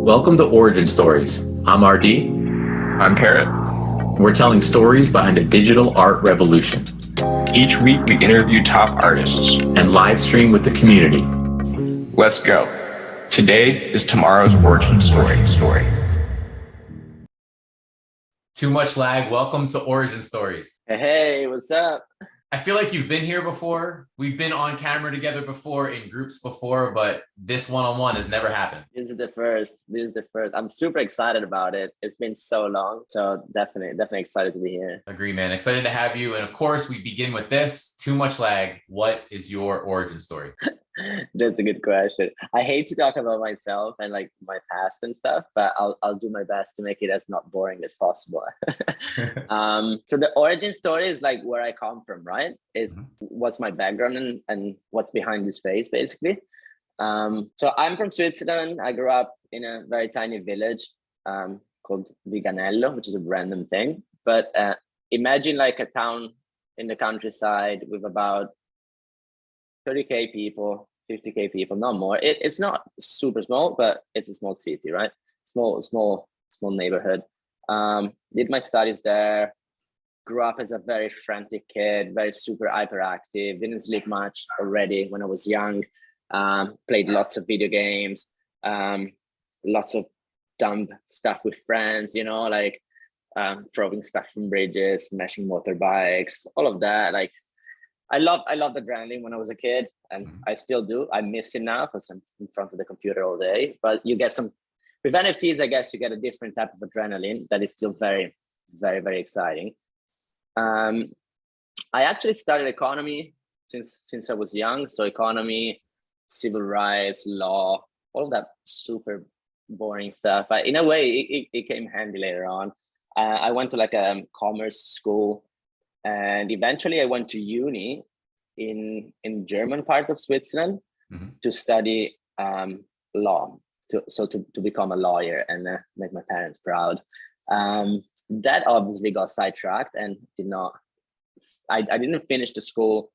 Welcome to Origin Stories. I'm RD. I'm Parrot. We're telling stories behind the digital art revolution Each week we interview top artists. and live stream with the community. Let's go. Today is tomorrow's origin story. Too much lag. Welcome to Origin Stories. Hey, what's up? I feel like you've been here before. We've been on camera together before, in groups before, but this one-on-one has never happened. This is the first. I'm super excited about it. It's been so long. So definitely excited to be here. Agree, man. Excited to have you. And of course, we begin with this. Too much lag. What is your origin story? That's a good question. I hate to talk about myself and like my past and stuff, but I'll do my best to make it as not boring as possible. So the origin story is like where I come from, right? Is what's my background and what's behind this face, basically. So I'm from Switzerland. I grew up in a very tiny village called Viganello, which is a random thing. But imagine like a town in the countryside with about 30K people, 50K people, not more. It's not super small, but it's a small city, right? Small neighborhood. Did my studies there. Grew up as a very frantic kid, very super hyperactive. Didn't sleep much already when I was young. Played lots of video games. Lots of dumb stuff with friends. Like throwing stuff from bridges, smashing motorbikes, all of that. Like I loved adrenaline when I was a kid, and I still do. I miss it now because I'm in front of the computer all day. But you get some with NFTs, I guess you get a different type of adrenaline that is still very, very, very exciting. I actually studied economy since I was young. So economy, civil rights, law, all of that super boring stuff. But in a way, it came handy later on. I went to like a commerce school. And eventually I went to uni in German part of Switzerland to study law, to become a lawyer and make my parents proud. That obviously got sidetracked and I didn't finish the school.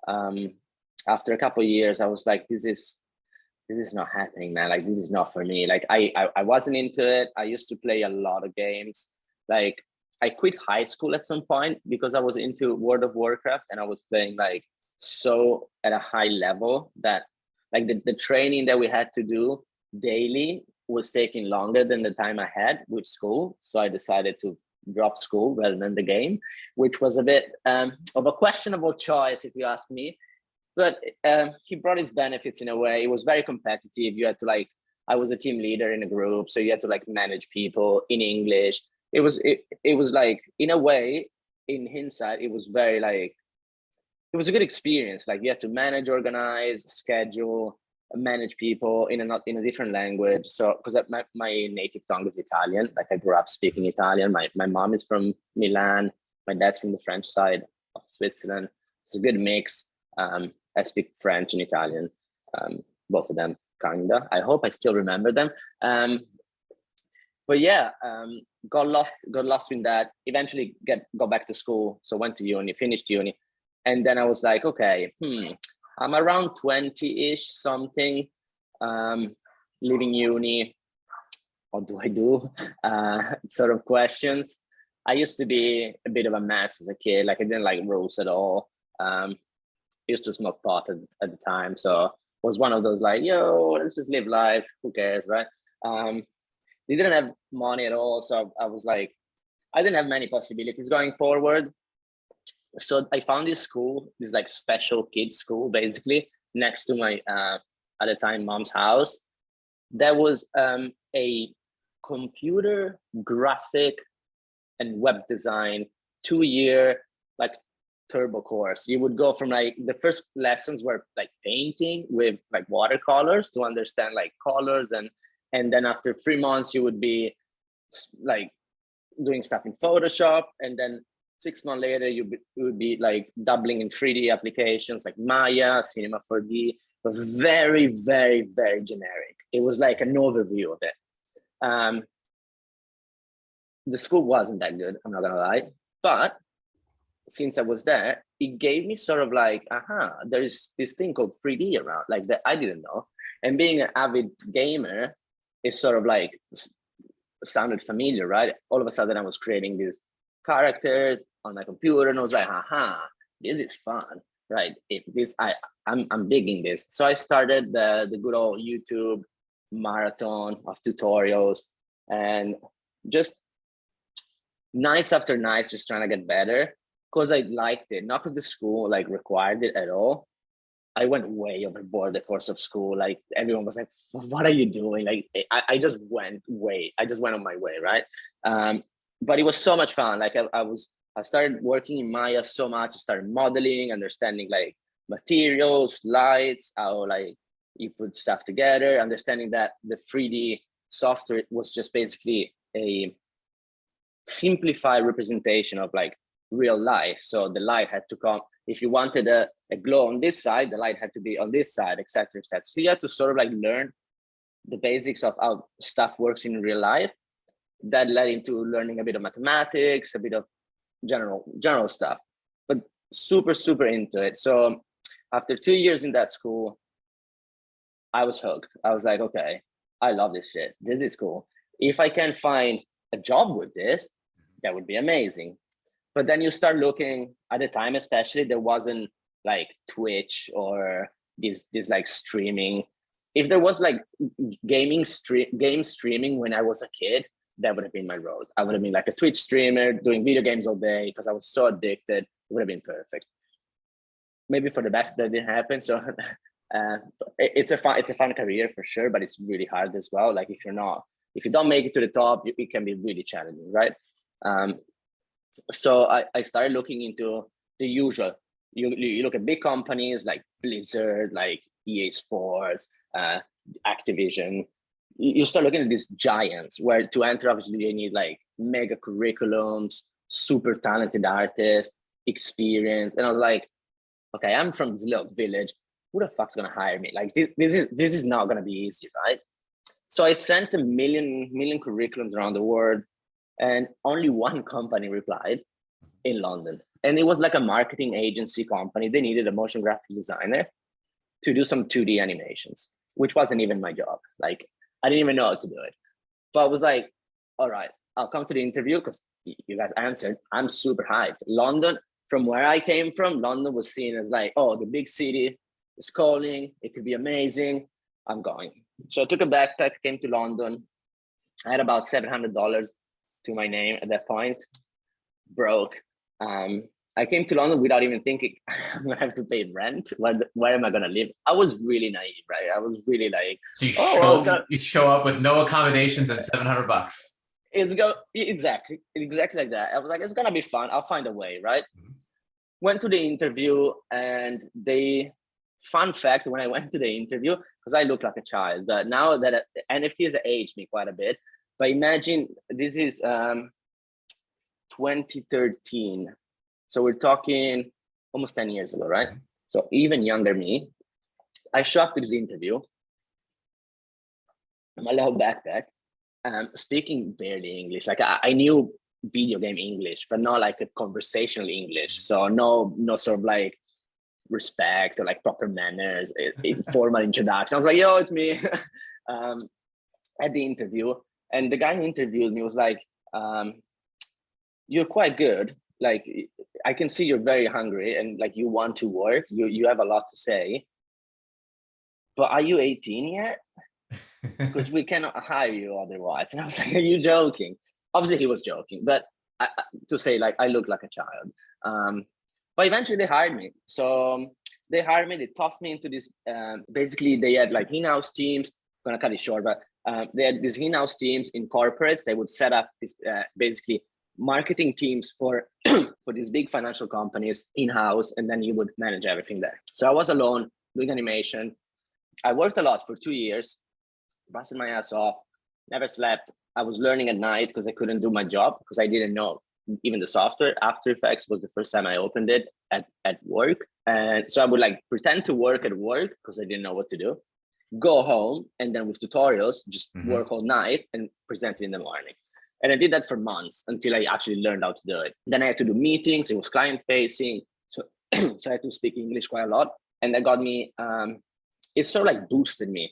After a couple of years, I was like, this is not happening, man. Like, this is not for me. Like I wasn't into it. I used to play a lot of games. Like I quit high school at some point because I was into World of Warcraft and I was playing like so at a high level that like the training that we had to do daily was taking longer than the time I had with school. So I decided to drop school rather than the game, which was a bit of a questionable choice if you ask me. But he brought his benefits in a way. It was very competitive. You had to I was a team leader in a group, so you had to like manage people in English. It was like, in a way, in hindsight, it was very like, it was a good experience. Like you had to manage, organize, schedule, manage people in a different language. So because my native tongue is Italian, like I grew up speaking Italian. My mom is from Milan. My dad's from the French side of Switzerland. It's a good mix. I speak French and Italian, both of them, kinda. I hope I still remember them. But yeah, got lost in that. Eventually got back to school. So went to uni, finished uni. And then I was like, okay, I'm around 20-ish something, leaving uni. What do I do? Sort of questions. I used to be a bit of a mess as a kid. Like I didn't like rules at all. Used to smoke pot at the time. So was one of those like, yo, let's just live life. Who cares, right? They didn't have money at all. So I was like, I didn't have many possibilities going forward. So I found this school, this like special kids school, basically next to my, at the time, mom's house. That was a computer graphic and web design 2-year like turbo course. You would go from like, the first lessons were like painting with like watercolors to understand like colors, and then after 3 months you would be like doing stuff in Photoshop, and then 6 months later you would be like dabbling in 3D applications like Maya, Cinema 4D, but very, very, very generic. It was like an overview of it. The school wasn't that good, I'm not gonna lie, but since I was there, it gave me sort of like, there is this thing called 3D around, like that I didn't know. And being an avid gamer, it sort of like sounded familiar, right? All of a sudden I was creating these characters on my computer and I was like, haha, this is fun, right? I'm digging this. So I started the good old YouTube marathon of tutorials and just nights after nights, just trying to get better because I liked it, not because the school like required it at all. I went way overboard the course of school. Like everyone was like, what are you doing? Like I just went on my way, right? But it was so much fun. Like I started working in Maya so much. I started modeling, understanding like materials, lights, how like you put stuff together, understanding that the 3D software was just basically a simplified representation of like real life. So the light had to come, if you wanted a glow on this side, the light had to be on this side, etc., etc. So you had to sort of like learn the basics of how stuff works in real life. That led into learning a bit of mathematics, a bit of general stuff, but super into it. So after 2 years in that school, I was hooked. I was like, okay, I love this shit. This is cool. If I can find a job with this, that would be amazing. But then you start looking at the time, especially there wasn't like Twitch or this like streaming. If there was like game streaming when I was a kid, that would have been my road. I would have been like a Twitch streamer doing video games all day because I was so addicted. It would have been perfect. Maybe for the best that didn't happen. So it's a fun career for sure, but it's really hard as well. Like if you don't make it to the top, it can be really challenging, right? So I started looking into the usual. You look at big companies like Blizzard, like EA Sports, Activision. You start looking at these giants where to enter, obviously, you need like mega curriculums, super talented artists, experience. And I was like, okay, I'm from this little village. Who the fuck's gonna hire me? Like this is not gonna be easy, right? So I sent a million curriculums around the world, and only one company replied in London. And it was like a marketing agency company. They needed a motion graphic designer to do some 2D animations, which wasn't even my job. Like I didn't even know how to do it. But I was like, all right, I'll come to the interview because you guys answered. I'm super hyped. London, from where I came from, London was seen as like, oh, the big city is calling. It could be amazing. I'm going. So I took a backpack, came to London. I had about $700 to my name at that point, broke. I came to London without even thinking I'm gonna have to pay rent. Where am I gonna live? I was really naive, right? I was really like, so you show up with no accommodations and $700. Exactly like that. I was like, it's gonna be fun. I'll find a way, right? Mm-hmm. Went to the interview, and fun fact, when I went to the interview, because I look like a child, but now that NFT has aged me quite a bit. But imagine this is 2013. So we're talking almost 10 years ago, right? So even younger me, I show up to this interview, my little backpack, speaking barely English. Like I knew video game English, but not like a conversational English. So no sort of like respect or like proper manners, formal introduction. I was like, yo, it's me. At the interview, and the guy who interviewed me was like, you're quite good. Like, I can see you're very hungry and like you want to work. You have a lot to say. But are you 18 yet? Because we cannot hire you otherwise. And I was like, are you joking? Obviously he was joking, but to say like I look like a child. But eventually they hired me. So they hired me, they tossed me into this, basically they had like in-house teams. I'm gonna cut it short, but they had these in-house teams in corporates. They would set up this basically marketing teams for for these big financial companies in-house, and then you would manage everything there. So I was alone doing animation. I worked a lot for 2 years, busted my ass off, never slept. I was learning at night because I couldn't do my job because I didn't know even the software. After Effects was the first time I opened it at work. And so I would like pretend to work at work because I didn't know what to do, go home, and then with tutorials, just work all night and present it in the morning. And I did that for months until I actually learned how to do it. Then I had to do meetings. It was client facing. So, so I had to speak English quite a lot. And that got me, it sort of like boosted me.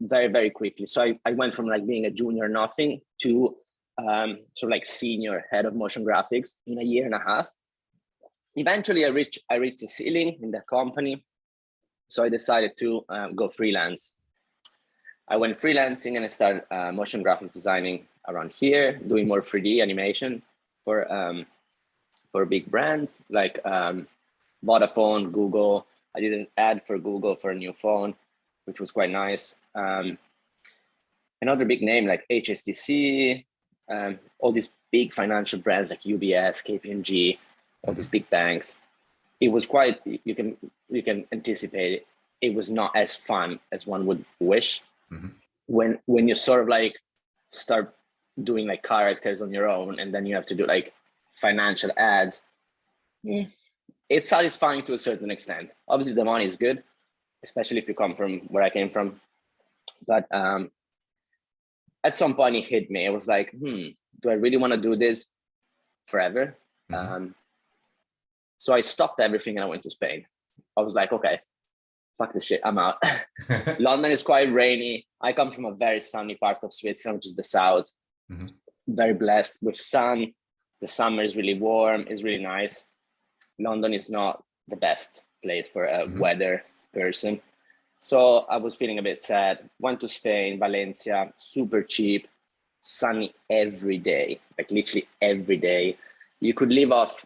very, very quickly. So I went from like being a junior nothing to sort of like senior head of motion graphics in a year and a half. Eventually I reached the ceiling in the company. So I decided to go freelance. I went freelancing and I started motion graphics designing around here, doing more 3D animation for big brands like Vodafone, Google. I did an ad for Google for a new phone, which was quite nice. Another big name like HSTC, all these big financial brands like UBS, KPMG, all these big banks. It was quite, you can anticipate it. It was not as fun as one would wish. When you sort of like start doing like characters on your own, and then you have to do like financial ads. It's satisfying to a certain extent. Obviously the money is good, especially if you come from where I came from. But at some point it hit me. I was like, do I really want to do this forever? So I stopped everything and I went to Spain. I was like, okay, fuck this shit, I'm out. London is quite rainy. I come from a very sunny part of Switzerland, which is the south. Very blessed with sun. The summer is really warm, it's really nice. London is not the best place for a weather person. So I was feeling a bit sad. Went to Spain, Valencia, super cheap, sunny every day, like literally every day. You could live off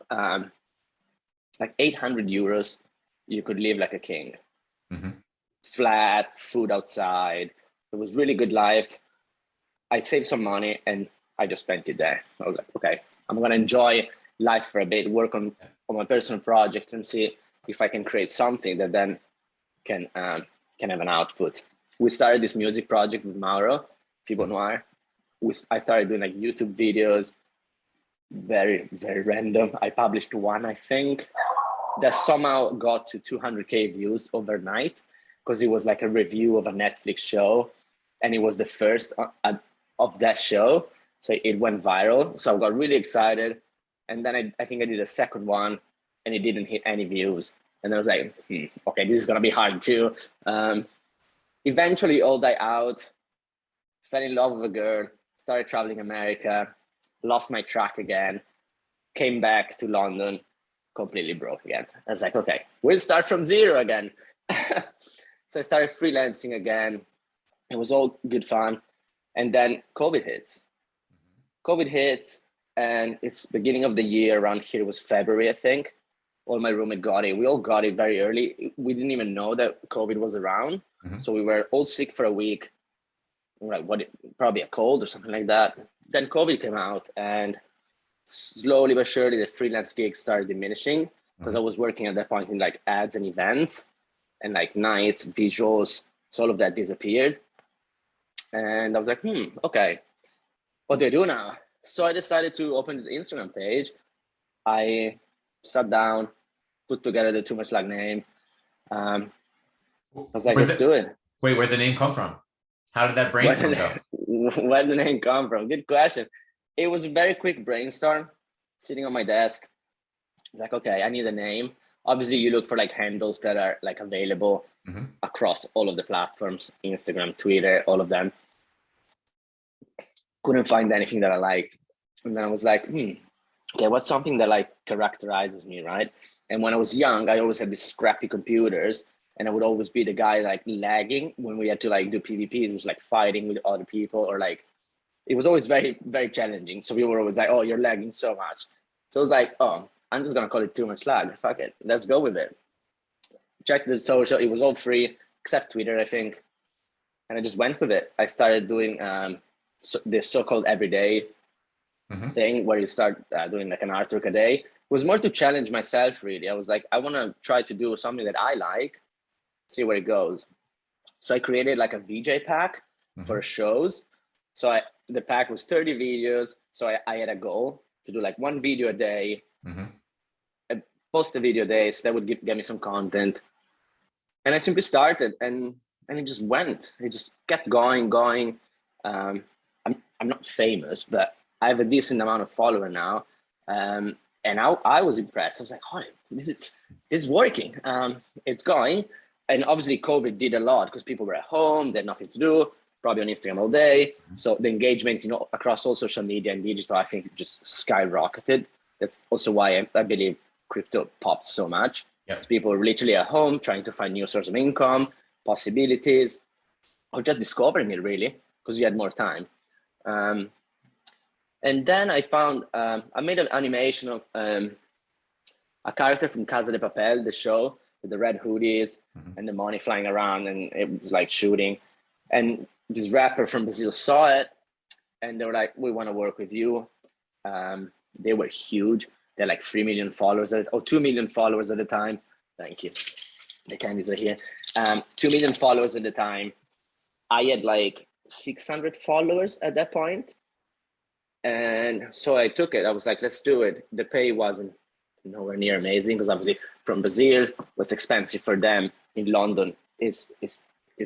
like 800 euros. You could live like a king. Flat, food outside. It was really good life. I saved some money and I just spent it there. I was like, okay, I'm gonna enjoy life for a bit, work on my personal projects and see if I can create something that then can have an output. We started this music project with Mauro, Fibo Noir. I started doing like YouTube videos, very, very random. I published one, I think, that somehow got to 200K views overnight because it was like a review of a Netflix show and it was the first of that show. So it went viral. So I got really excited. And then I think I did a second one and it didn't hit any views. And I was like, okay, this is gonna be hard too. Eventually all died out, fell in love with a girl, started traveling America, lost my track again, came back to London, completely broke again. I was like, okay, we'll start from zero again. So I started freelancing again. It was all good fun. And then COVID hits. And it's beginning of the year around here. It was February, I think. All my roommate got it. We all got it very early. We didn't even know that COVID was around. So we were all sick for a week. Like probably a cold or something like that. Then COVID came out and slowly but surely the freelance gigs started diminishing because I was working at that point in like ads and events and like nights, visuals. So all of that disappeared. And I was like, okay, what do I do now? So I decided to open this Instagram page. I sat down, put together the toomuchlag name. I was like, let's do it. Wait, where'd the name come from? How did that brainstorm go? Where did the name come from? Good question. It was a very quick brainstorm sitting on my desk. I was like, okay, I need a name. Obviously, you look for like handles that are like available across all of the platforms, Instagram, Twitter, all of them. Couldn't find anything that I liked. And then I was like, okay, what's something that like characterizes me, right? And when I was young, I always had these scrappy computers and I would always be the guy like lagging when we had to like do PvPs. It was like fighting with other people or like, it was always very, very challenging. So people were always like, oh, you're lagging so much. So I was like, oh, I'm just gonna call it toomuchlag. Fuck it, let's go with it. Checked the social, it was all free, except Twitter, I think. And I just went with it. I started doing this so-called everyday thing where you start doing like an artwork a day. It was more to challenge myself, really. I was like, I wanna try to do something that I like, see where it goes. So I created like a VJ pack for shows. So the pack was 30 videos. So I had a goal to do like one video a day, post a video a day. So that would get me some content. And I simply started and it just went. It just kept going. I'm not famous, but I have a decent amount of follower now. And I was impressed. I was like, oh, this is working. It's going. and obviously COVID did a lot because people were at home, they had nothing to do, probably on Instagram all day. So the engagement, across all social media and digital, I think just skyrocketed. That's also why I believe crypto popped so much. Yep. People were literally at home trying to find new source of income, possibilities, or just discovering it really, because you had more time. And then I found, I made an animation of a character from Casa de Papel, the show, with the red hoodies and the money flying around, and it was like shooting. And this rapper from Brazil saw it, and they were like, "We want to work with you." They were huge. They're like 3 million followers, 2 million followers at the time. Thank you. The candies are here. 2 million followers at the time. I had like 600 followers at that point. And so I took it. I was like, let's do it. The pay wasn't nowhere near amazing because obviously from Brazil was expensive for them. In London, it's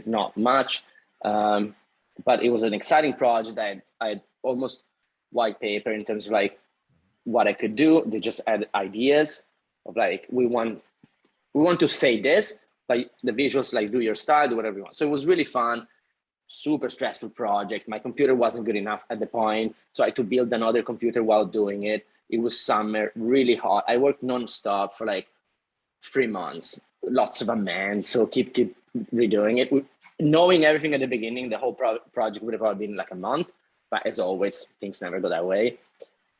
not much. But it was an exciting project. I had almost white paper in terms of like what I could do. They just had ideas of like, we want to say this, but the visuals, like do your style, do whatever you want. So it was really fun. Super stressful project. My computer wasn't good enough at the point, so I had to build another computer while doing it. It was summer, really hot. I worked non-stop for like 3 months, lots of amends, so keep redoing it. Knowing everything at the beginning, the whole project would have probably been like a month, but as always, things never go that way.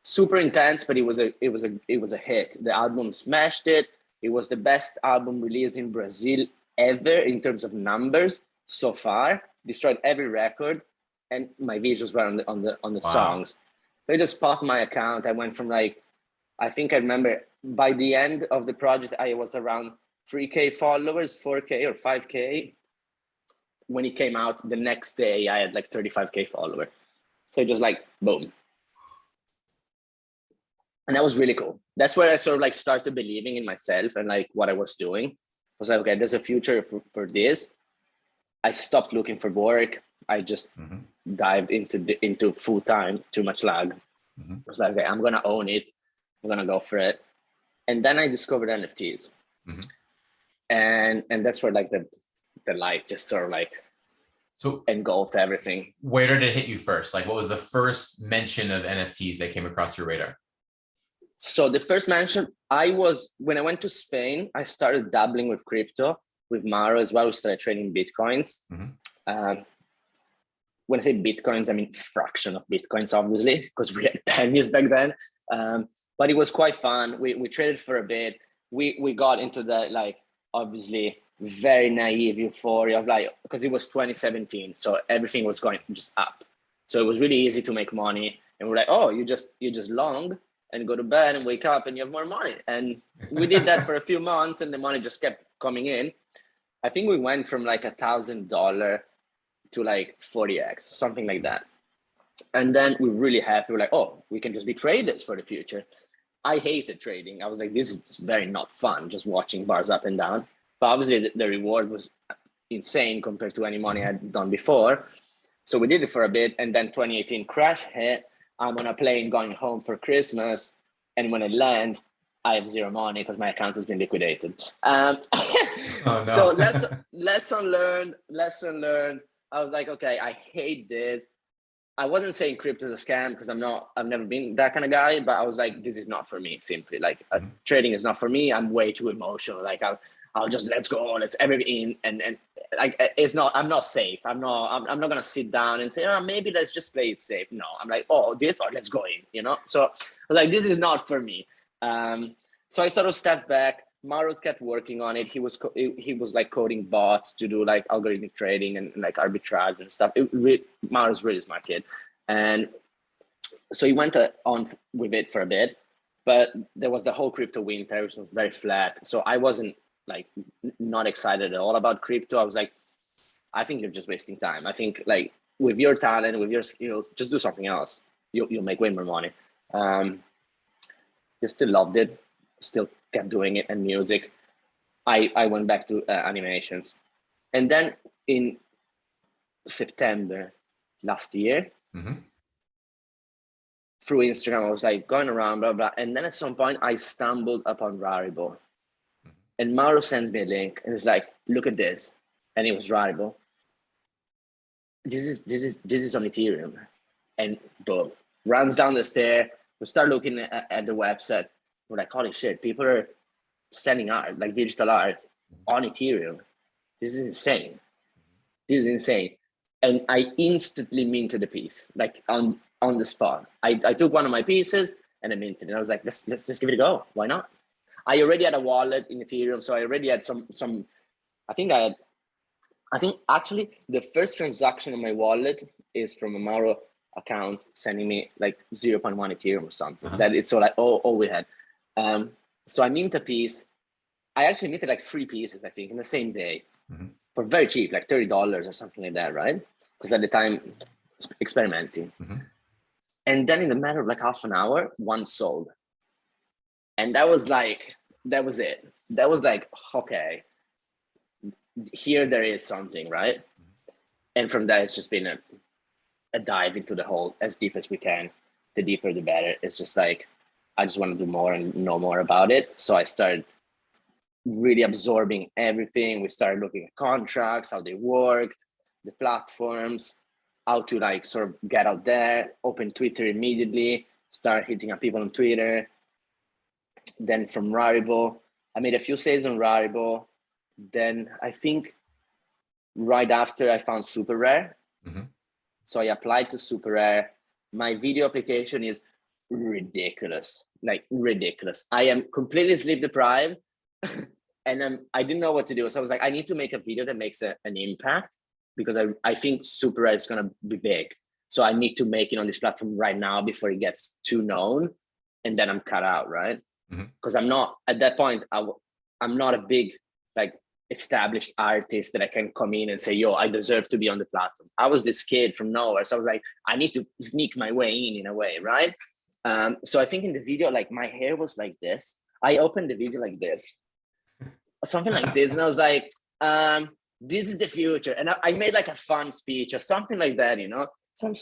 Super intense, but it was a hit. The album smashed it. It was the best album released in Brazil ever in terms of numbers so far. Destroyed every record, and my visuals were on the wow. songs. They just popped my account. I went from like, I think I remember by the end of the project, I was around 3K followers, 4K or 5K. When it came out the next day, I had like 35K followers. So just like, boom. And that was really cool. That's where I sort of like started believing in myself and like what I was doing. I was like, okay, there's a future for this. I stopped looking for work. I just dived into full-time toomuchlag. I was like, okay, I'm gonna own it. I'm gonna go for it. And then I discovered NFTs, and that's where like the light just sort of like engulfed everything. Where did it hit you first? Like, what was the first mention of NFTs that came across your radar? So the first mention, when I went to Spain, I started dabbling with crypto. With Maro as well, we started trading Bitcoins. When I say Bitcoins, I mean fraction of Bitcoins, obviously, because we had pennies back then. But it was quite fun. We traded for a bit. We got into the like, obviously, very naive euphoria of like, because it was 2017, so everything was going just up. So it was really easy to make money. And we're like, oh, you just long and go to bed and wake up and you have more money. And we did that for a few months, and the money just kept coming in. I think we went from like $1,000 to like 40x, something like that. And then we're really happy. We're like, oh, we can just be traders for the future. I hated trading. I was like, this is very not fun, just watching bars up and down. But obviously the reward was insane compared to any money I'd done before. So we did it for a bit, and then 2018 crash hit. I'm on a plane going home for Christmas, and when I land, I have zero money because my account has been liquidated. Oh, no. So lesson learned. I was like, okay, I hate this. I wasn't saying crypto is a scam because I've never been that kind of guy, but I was like, this is not for me, simply. Like trading is not for me. I'm way too emotional. Like I'll just, let's go, let's everything. And like, I'm not safe. I'm not going to sit down and say, oh, maybe let's just play it safe. No, I'm like, oh, let's go in, So I was like, this is not for me. So I sort of stepped back. Maro kept working on it. He was like coding bots to do like algorithmic trading and like arbitrage and stuff. Maro's really smart kid. And so he went on with it for a bit, but there was the whole crypto winter. It was very flat. So I wasn't like not excited at all about crypto. I was like, I think you're just wasting time. I think like with your talent, with your skills, just do something else. You'll make way more money. I still loved it, still kept doing it, and music. I went back to animations. And then in September last year, through Instagram, I was like going around, blah, blah. And then at some point I stumbled upon Rarible. And Mauro sends me a link and it's like, look at this. And it was Rarible. This is on Ethereum. And boom, runs down the stair. We start looking at the website. We're like, holy shit, people are selling art, like digital art on Ethereum. This is insane. This is insane. And I instantly minted the piece, like on the spot. I took one of my pieces and I minted it. And I was like, let's just give it a go. Why not? I already had a wallet in Ethereum, so I already had some. I think actually the first transaction on my wallet is from a Mauro account sending me like 0.1 Ethereum or something. That it's all we had. So I minted a piece. I actually minted like 3 pieces, I think, in the same day for very cheap, like $30 or something like that, right? Because at the time, experimenting. And then in the matter of like half an hour, one sold. And that was it. That was like, okay, here there is something, right? And from there, it's just been a dive into the hole as deep as we can. The deeper, the better. It's just like, I just want to do more and know more about it. So I started really absorbing everything. We started looking at contracts, how they worked, the platforms, how to like sort of get out there, open Twitter immediately, start hitting up people on Twitter. Then from Rarible, I made a few sales on Rarible. Then I think right after I found Super Rare. So I applied to Super Rare. My video application is ridiculous, like ridiculous. I am completely sleep deprived and I didn't know what to do. So I was like, I need to make a video that makes an impact because I think Super Rare is going to be big. So I need to make it on this platform right now before it gets too known. And then I'm cut out, right? Because I'm not, at that point, I'm not a big, like, established artist that I can come in and say, yo, I deserve to be on the platform. I was this kid from nowhere. So I was like, I need to sneak my way in a way, right? So I think in the video, like my hair was like this. I opened the video like this, something like this. And I was like, this is the future. And I made like a fun speech or something like that, you know, some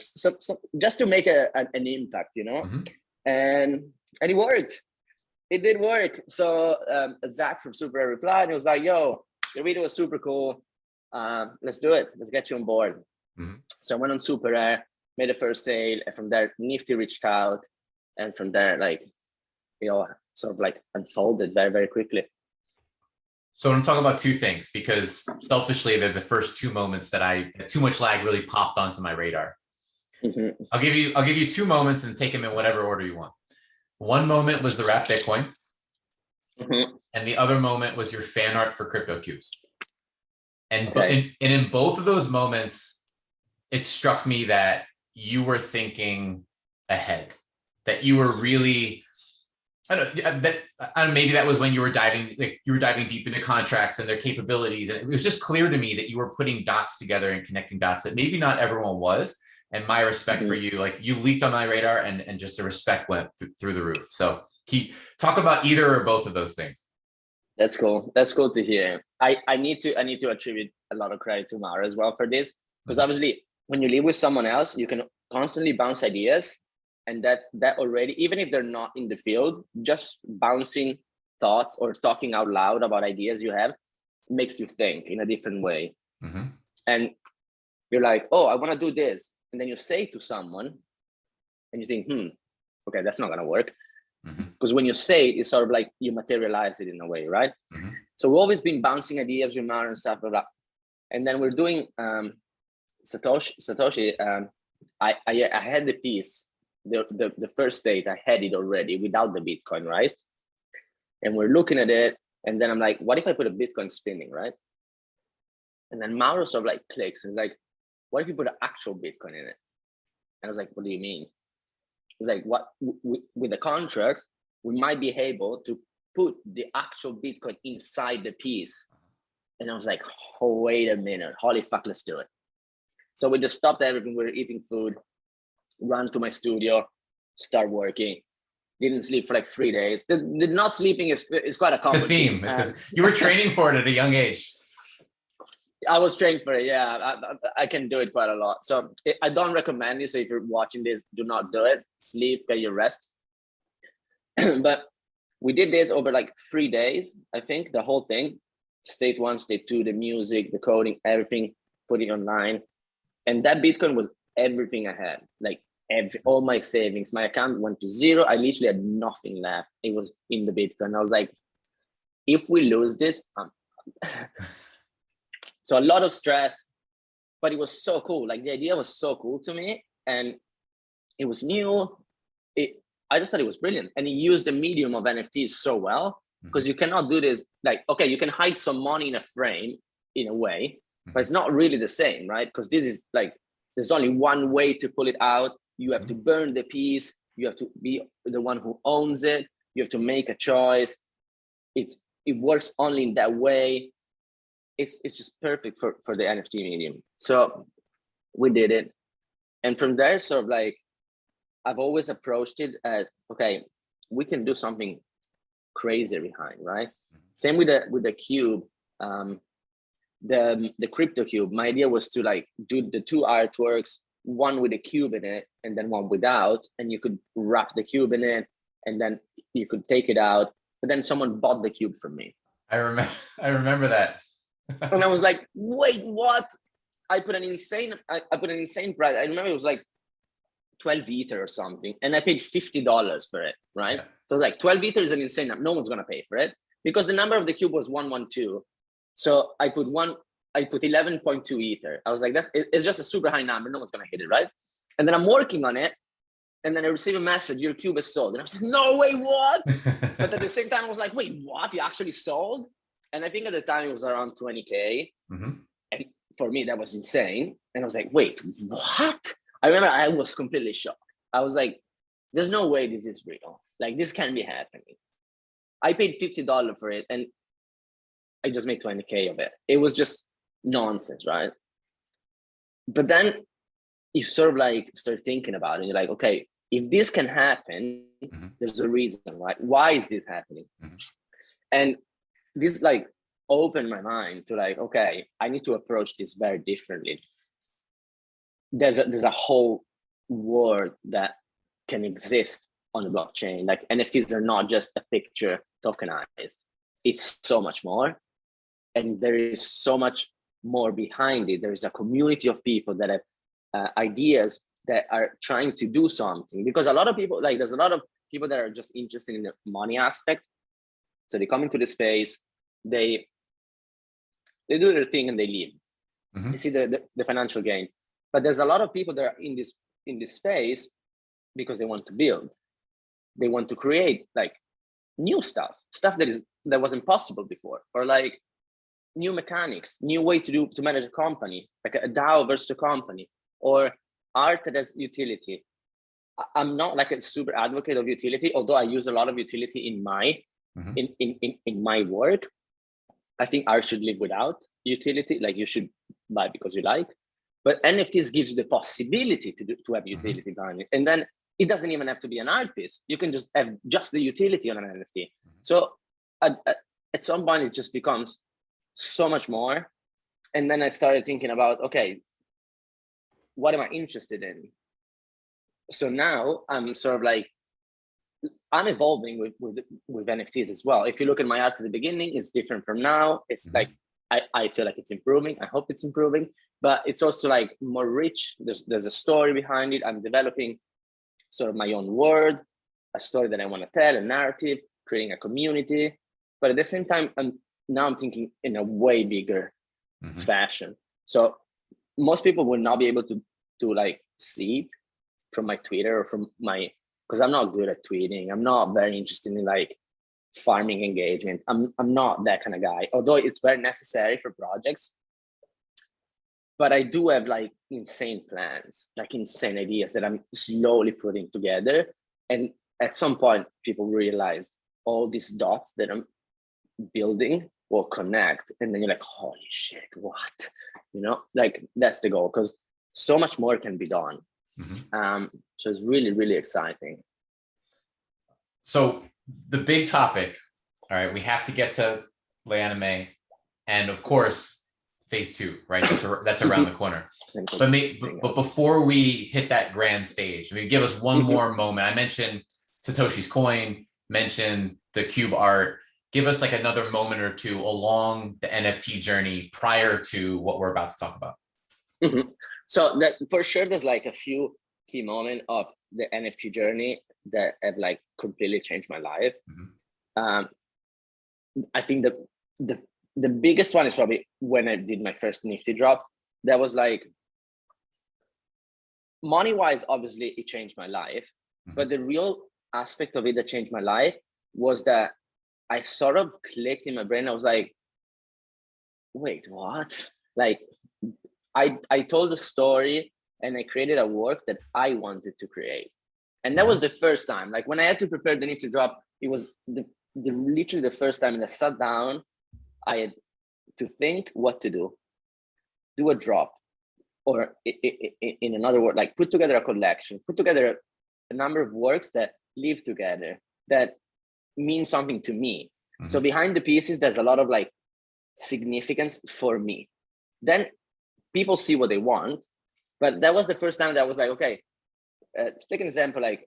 just to make an impact, you know, and it worked. It did work. So Zach from Super Rare replied and he was like, yo, the video was super cool. Let's do it. Let's get you on board. So I went on Super Rare, made the first sale. And from there, Nifty reached out. And from there, like, you know, sort of like unfolded very, very quickly. So I'm talking about 2 things because selfishly, they're the first 2 moments that Too Much Lag really popped onto my radar. I'll give you 2 moments and take them in whatever order you want. One moment was the Wrap Bitcoin. And the other moment was your fan art for Crypto Cubes. And, and in both of those moments, it struck me that you were thinking ahead, that you were really, maybe that was when you were diving deep into contracts and their capabilities. And it was just clear to me that you were putting dots together and connecting dots that maybe not everyone was. And my respect for you, like you leaked on my radar and just the respect went through the roof. So talk about either or both of those things. That's cool. That's cool to hear. I need to attribute a lot of credit to Mauro as well for this, because obviously when you live with someone else, you can constantly bounce ideas, and that already, even if they're not in the field, just bouncing thoughts or talking out loud about ideas you have makes you think in a different way. And you're like, oh, I want to do this. And then you say to someone and you think, okay, that's not going to work. Because when you say it, it's sort of like you materialize it in a way, right? So we've always been bouncing ideas with Mauro and stuff, blah, blah. And then we're doing Satoshi. I had the piece, the first state, I had it already without the Bitcoin, right? And we're looking at it. And then I'm like, what if I put a Bitcoin spinning, right? And then Mauro sort of like clicks and is like, what if you put an actual Bitcoin in it? And I was like, what do you mean? It's like, what with the contracts, we might be able to put the actual Bitcoin inside the piece. And I was like, oh, wait a minute, holy fuck, let's do it. So we just stopped everything. We were eating food, ran to my studio, start working. Didn't sleep for like 3 days. The not sleeping is quite a common theme. You were training for it at a young age. I was training for it. Yeah, I can do it quite a lot. So I don't recommend it. So if you're watching this, do not do it. Sleep, get your rest. But we did this over like 3 days, I think, the whole thing, state 1, state 2, the music, the coding, everything, put it online. And that Bitcoin was everything I had, like all my savings. My account went to 0. I literally had nothing left. It was in the Bitcoin. I was like, if we lose this, so a lot of stress, but it was so cool. Like the idea was so cool to me, and it was new. I just thought it was brilliant, and it used the medium of NFTs so well, because you cannot do this. Like, okay, you can hide some money in a frame in a way, but it's not really the same, right? Because this is like, there's only one way to pull it out. You have to burn the piece. You have to be the one who owns it. You have to make a choice. It works only in that way. It's just perfect for the NFT medium. So we did it. And from there, sort of like, I've always approached it as, okay, we can do something crazy behind, right? Same with the cube, the crypto cube. My idea was to like do the 2 artworks, one with a cube in it and then one without, and you could wrap the cube in it and then you could take it out. But then someone bought the cube from me. I remember that. And I was like, wait, what? I put an insane price. I remember it was like 12 Ether or something, and I paid $50 for it, right? Yeah. So I was like, 12 Ether is an insane number. No one's gonna pay for it, because the number of the cube was 112. So I put 11.2 Ether. I was like, it's just a super high number. No one's gonna hit it, right? And then I'm working on it, and then I receive a message, your cube is sold. And I was like, no way, what? But at the same time, I was like, wait, what? You actually sold? And I think at the time it was around 20K. And for me, that was insane. And I was like, wait, what? I remember I was completely shocked. I was like, there's no way this is real. Like, this can't be happening. I paid $50 for it, and I just made 20K of it. It was just nonsense, right? But then you sort of like start thinking about it. You're like, okay, if this can happen, there's a reason, right? Why is this happening? And this like opened my mind to like, okay, I need to approach this very differently. There's a whole world that can exist on the blockchain. Like, NFTs are not just a picture tokenized. It's so much more. And there is so much more behind it. There is a community of people that have ideas that are trying to do something, because a lot of people, like, there's a lot of people that are just interested in the money aspect. So they come into the space, they do their thing and they leave. They see the financial gain. But there's a lot of people that are in this space because they want to build. They want to create like new stuff that wasn't possible before, or like new mechanics, new way to manage a company, like a DAO versus a company, or art that has utility. I'm not like a super advocate of utility, although I use a lot of utility in my in my work. I think art should live without utility. Like, you should buy because you like. But NFTs gives you the possibility to have utility behind it. And then it doesn't even have to be an art piece. You can just have just the utility on an NFT. So at some point, it just becomes so much more. And then I started thinking about, okay, what am I interested in? So now I'm sort of like, I'm evolving with NFTs as well. If you look at my art at the beginning, it's different from now. It's like, I feel like it's improving. I hope it's improving, but it's also like more rich. There's a story behind it. I'm developing sort of my own world, a story that I want to tell, a narrative, creating a community. But at the same time, I'm thinking in a way bigger fashion. So most people will not be able to like see it from my Twitter or from my, because I'm not good at tweeting. I'm not very interested in like farming engagement. I'm not that kind of guy, although it's very necessary for projects. But I do have like insane plans, like insane ideas that I'm slowly putting together. And at some point, people realize all these dots that I'm building will connect. And then you're like, holy shit, what? You know, like, that's the goal, because so much more can be done. So it's really, really exciting. So the big topic, all right, we have to get to L'Anime, and of course, phase 2, right? That's around the corner. But before we hit that grand stage, I mean, give us one more moment. I mentioned Satoshi's coin, mentioned the cube art, give us like another moment or two along the NFT journey prior to what we're about to talk about. Mm-hmm. So that for sure, there's like a few key moments of the NFT journey that have like completely changed my life. Mm-hmm. I think the biggest one is probably when I did my first Nifty drop. That was like, money-wise, obviously it changed my life, mm-hmm. but the real aspect of it that changed my life was that I sort of clicked in my brain. I was like, wait, what? Like, I told a story and I created a work that I wanted to create. And that was the first time. Like when I had to prepare the Nifty drop, it was literally the first time that I sat down, I had to think what to do a drop, or in another word, like put together a collection, put together a number of works that live together, that mean something to me. Mm-hmm. So behind the pieces, there's a lot of like significance for me. Then people see what they want, but that was the first time that I was like, okay, to take an example, like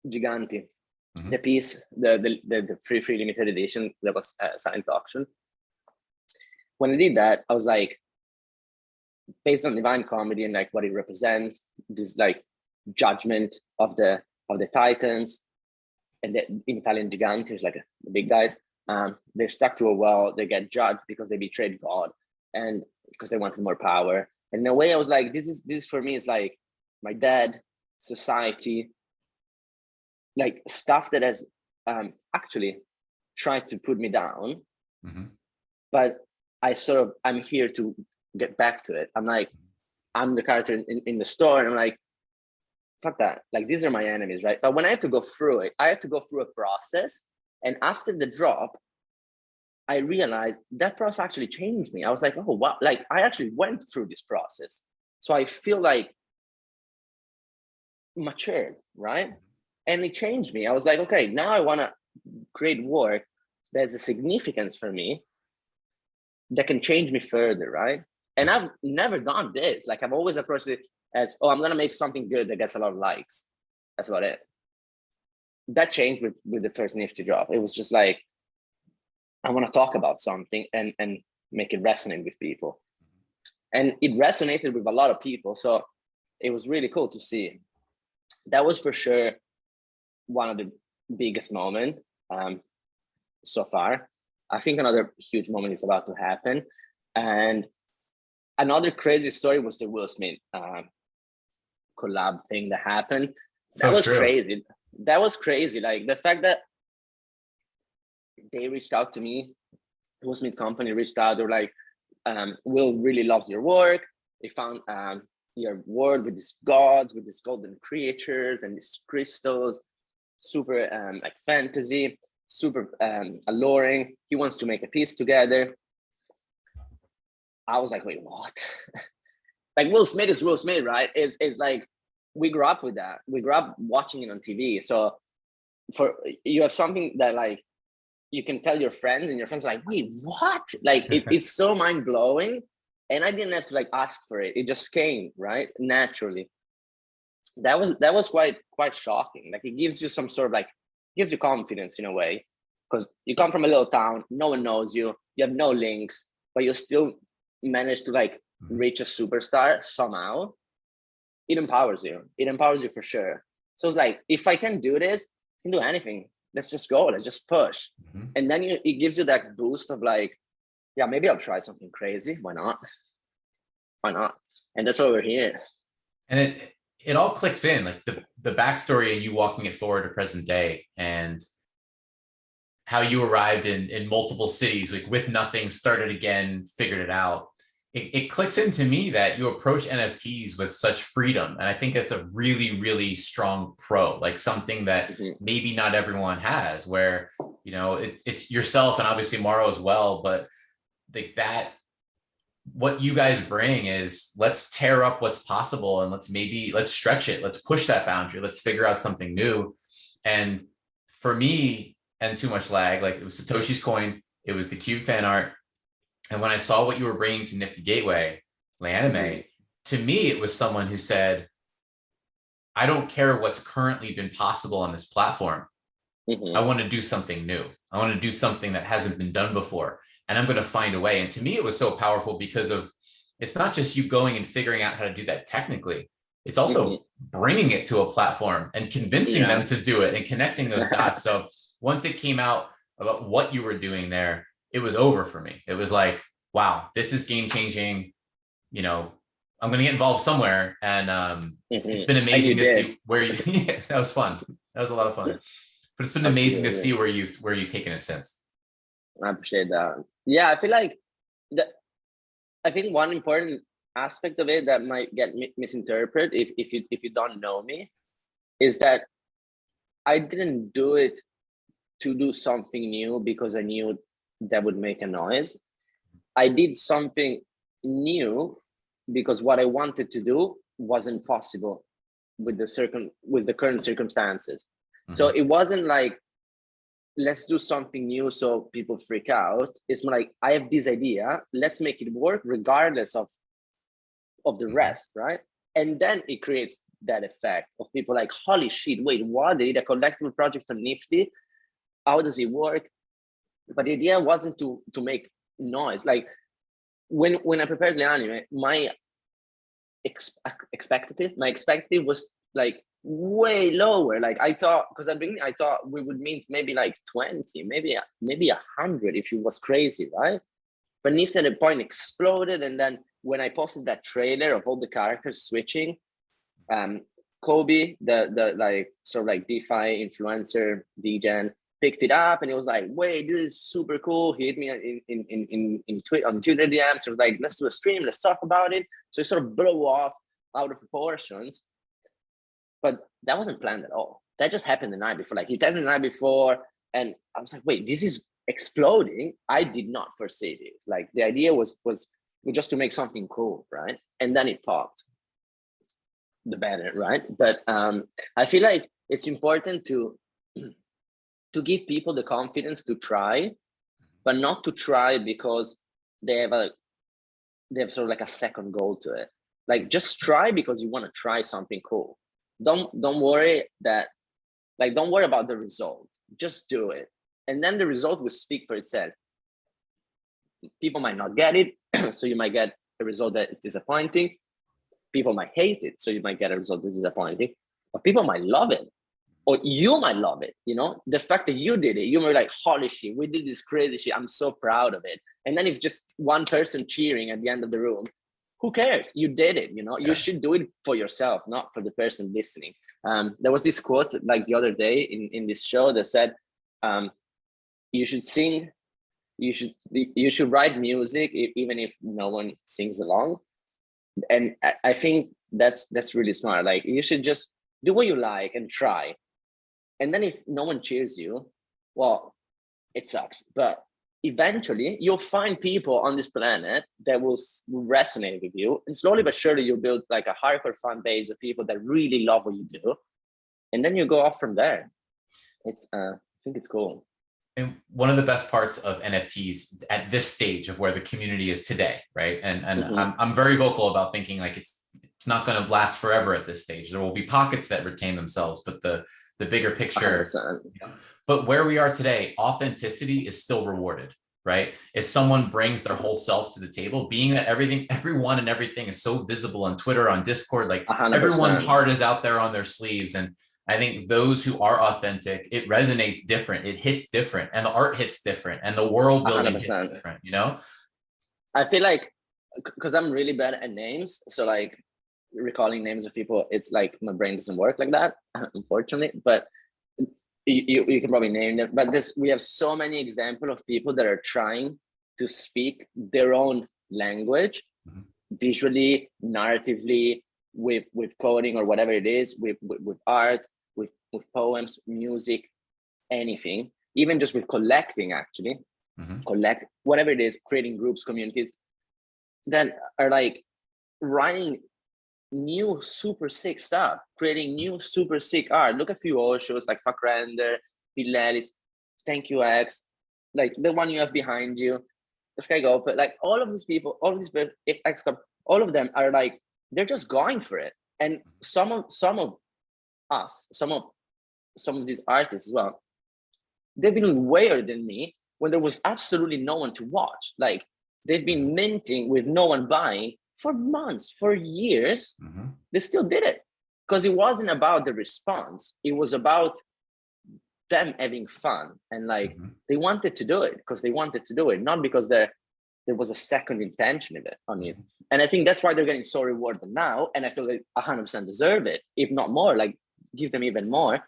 Giganti, mm-hmm. the piece, the free limited edition that was signed to auction. When I did that, I was like, based on Divine Comedy and like what it represents, this like judgment of the Titans, and in Italian Giganti is like the big guys. They're stuck to a well. They get judged because they betrayed God and because they wanted more power. And in a way, I was like, this for me is like my dad, society, like stuff that has actually tried to put me down, mm-hmm. but I'm here to get back to it. I'm like, I'm the character in the store, and I'm like, fuck that. Like, these are my enemies, right? But when I had to go through it, I had to go through a process. And after the drop, I realized that process actually changed me. I was like, oh, wow. Like, I actually went through this process. So I feel like matured, right? And it changed me. I was like, okay, now I want to create work that has a significance for me that can change me further, right? And I've never done this. Like, I've always approached it as, oh, I'm going to make something good that gets a lot of likes. That's about it. That changed with the first Nifty drop. It was just like, I want to talk about something and make it resonate with people. And it resonated with a lot of people. So it was really cool to see. That was for sure one of the biggest moments so far. I think another huge moment is about to happen. And another crazy story was the Will Smith collab thing that happened. That was crazy. That was crazy. Like, the fact that they reached out to me, Will Smith company reached out. They're like, Will really loves your work. They found your world with these gods, with these golden creatures and these crystals, super like fantasy, super alluring. He wants to make a piece together. I was like, wait, what? Like, Will Smith is Will Smith, right? It's like, we grew up with that. We grew up watching it on TV. So you have something that like you can tell your friends, and your friends are like, wait, what? Like, it's so mind blowing. And I didn't have to like ask for it. It just came, right? Naturally. That was quite shocking. Like, it gives you some sort of like, gives you confidence in a way, because you come from a little town, no one knows you, you have no links, but you still manage to like reach a superstar somehow. It empowers you. It empowers you for sure. So it's like, if I can do this, I can do anything. Let's just go. Let's just push. Mm-hmm. And then it gives you that boost of like, yeah, maybe I'll try something crazy. Why not? Why not? And that's why we're here. And it all clicks in, like the backstory and you walking it forward to present day, and how you arrived in multiple cities, like with nothing, started again, figured it out. It clicks into me that you approach NFTs with such freedom. And I think it's a really, really strong pro, like something that maybe not everyone has, where, you know, it's yourself and obviously Mauro as well. But like that, what you guys bring is, let's tear up what's possible and let's stretch it. Let's push that boundary. Let's figure out something new. And for me and Too Much Lag, like, it was Satoshi's coin. It was the cube fan art. And when I saw what you were bringing to NiftyGateway, Anime, to me, it was someone who said, I don't care what's currently been possible on this platform. I want to do something new. I want to do something that hasn't been done before. And I'm going to find a way. And to me, it was so powerful because of, it's not just you going and figuring out how to do that technically. It's also bringing it to a platform and convincing them to do it and connecting those dots. So once it came out about what you were doing there, it was over for me. It was like, wow, this is game changing. You know, I'm going to get involved somewhere. And it's been amazing to see where you, yeah, that was fun. That was a lot of fun. But it's been amazing to see where you've taken it since. I appreciate that. Yeah, I feel like I think one important aspect of it that might get misinterpreted if you don't know me is that I didn't do it to do something new because I knew that would make a noise. I did something new because what I wanted to do wasn't possible with the current circumstances. So it wasn't like, let's do something new so people freak out. It's more like, I have this idea, let's make it work regardless of the rest, right? And then it creates that effect of people like, holy shit, wait, what? They did a collectible project on Nifty. How does it work? But the idea wasn't to make noise. Like when I prepared the anime, my expectative was like way lower. Like I thought, because at the beginning I thought we would meet maybe like 20, maybe 100 if it was crazy, right? But Nifty at a point exploded, and then when I posted that trailer of all the characters switching, Kobe, the like sort of like DeFi influencer, DGen, picked it up, and it was like, wait, this is super cool. He hit me on Twitter DMs. He was like, let's do a stream, let's talk about it. So it sort of blew off out of proportions. But that wasn't planned at all. That just happened the night before. Like he texted me the night before, and I was like, wait, this is exploding. I did not foresee this. Like the idea was just to make something cool, right? And then it popped. The better, right? But I feel like it's important to give people the confidence to try, but not to try because they have sort of like a second goal to it. Like just try because you want to try something cool. Don't worry don't worry about the result. Just do it. And then the result will speak for itself. People might not get it, so you might get a result that is disappointing. People might hate it, so you might get a result that's disappointing. But people might love it, or you might love it. You know, the fact that you did it, you were like, holy shit, we did this crazy shit. I'm so proud of it. And then if just one person cheering at the end of the room, who cares? You did it. You know, you should do it for yourself, not for the person listening. There was this quote like the other day in this show that said, you should sing, you should write music even if no one sings along. And I think that's really smart. Like you should just do what you like and try. And then if no one cheers you, well, it sucks. But eventually you'll find people on this planet that will resonate with you. And slowly but surely you'll build like a hardcore fan base of people that really love what you do. And then you go off from there. It's I think it's cool. And one of the best parts of NFTs at this stage of where the community is today, right? And I'm very vocal about thinking like it's not going to last forever at this stage. There will be pockets that retain themselves, but the bigger picture, you know, but where we are today, authenticity is still rewarded, right? If someone brings their whole self to the table, being that everyone and everything is so visible on Twitter, on Discord, like 100%. Everyone's heart is out there on their sleeves. And I think those who are authentic, it resonates different, it hits different, and the art hits different, and the world building hits different, you know? I feel like, because I'm really bad at names, so like recalling names of people, it's like my brain doesn't work like that, unfortunately, but you can probably name them. But we have so many examples of people that are trying to speak their own language, visually, narratively, with coding or whatever it is, with art, with poems, music, anything, even just with collecting, actually, collect whatever it is, creating groups, communities that are like writing new super sick stuff, creating new super sick art. Look at a few old shows like Fuck Render, Pilelis, Thank You X, like the one you have behind you, Sky Go, but like all of these people, all of them are like, they're just going for it. And some of these artists as well, they've been way earlier than me when there was absolutely no one to watch. Like they've been minting with no one buying for months, for years. They still did it because it wasn't about the response. It was about them having fun, and like they wanted to do it because they wanted to do it, not because there was a second intention of it on it. And I think that's why they're getting so rewarded now. And I feel like 100% deserve it, if not more, like give them even more,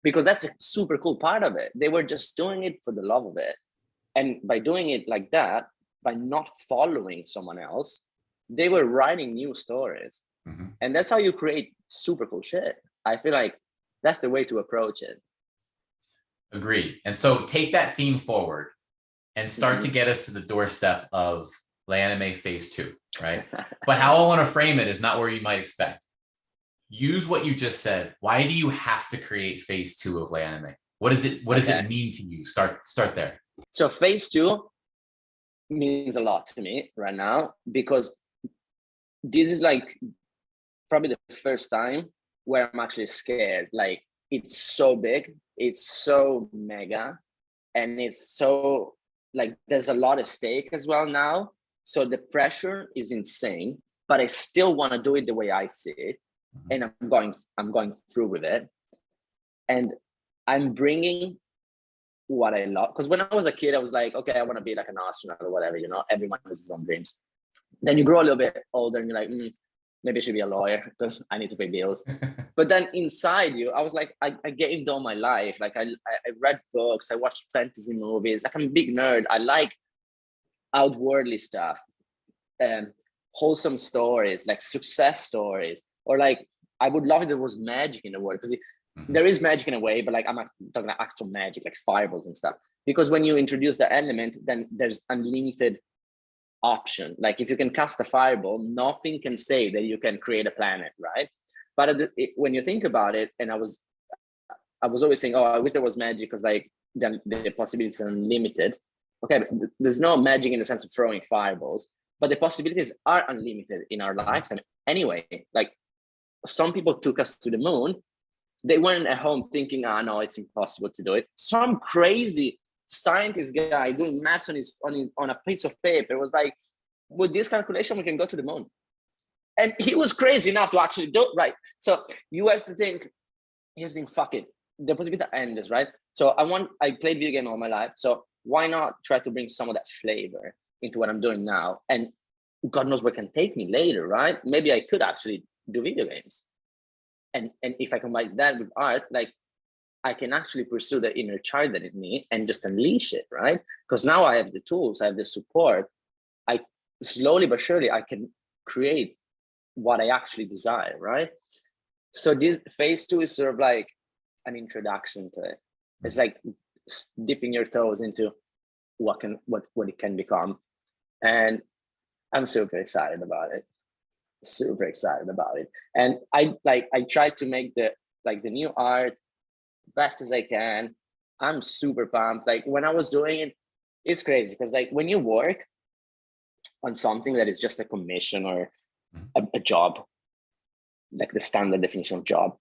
because that's a super cool part of it. They were just doing it for the love of it. And by doing it like that, by not following someone else, they were writing new stories. And that's how you create super cool shit. I feel like that's the way to approach it. Agreed. And so take that theme forward and start to get us to the doorstep of Anime Phase 2, right? But how I want to frame it is not where you might expect. Use what you just said. Why do you have to create Phase 2 of Anime? What does it mean to you? Start there. So Phase 2 means a lot to me right now, because this is like probably the first time where I'm actually scared. Like it's so big, it's so mega, and it's so like there's a lot at stake as well now. So the pressure is insane, but I still want to do it the way I see it. And I'm going through with it. And I'm bringing what I love. Because when I was a kid, I was like, okay, I want to be like an astronaut or whatever, you know, everyone has his own dreams. Then you grow a little bit older and you're like, maybe I should be a lawyer because I need to pay bills. But then inside you, I was like, I gamed all my life. Like I read books, I watched fantasy movies. Like I'm a big nerd. I like outwardly stuff and wholesome stories, like success stories, or like I would love if there was magic in the world, because there is magic in a way, but like I'm not talking about actual magic, like fireballs and stuff. Because when you introduce the element, then there's unlimited option. Like if you can cast a fireball, nothing can say that you can create a planet, right? But when you think about it, and I was always saying, oh, I wish there was magic because like then the possibilities are unlimited. Okay, but there's no magic in the sense of throwing fireballs, but the possibilities are unlimited in our lifetime anyway. Like some people took us to the moon. They weren't at home thinking, no, it's impossible to do it. Some crazy scientist guy doing maths on a piece of paper was like, with this calculation, we can go to the moon. And he was crazy enough to actually do it, right? So you have to think, fuck it. The possibility are endless, right? So I played video game all my life. So why not try to bring some of that flavor into what I'm doing now? And God knows where it can take me later, right? Maybe I could actually do video games. And if I combine that with art, like I can actually pursue the inner child that in me and just unleash it, right? Because now I have the tools, I have the support. I slowly but surely I can create what I actually desire, right? So this Phase 2 is sort of like an introduction to it. It's like dipping your toes into what it can become. And I'm super excited about it. Super excited about it. And I try to make the new art best as I can. I'm super pumped. Like when I was doing it, it's crazy because like when you work on something that is just a commission or a job, like the standard definition of job,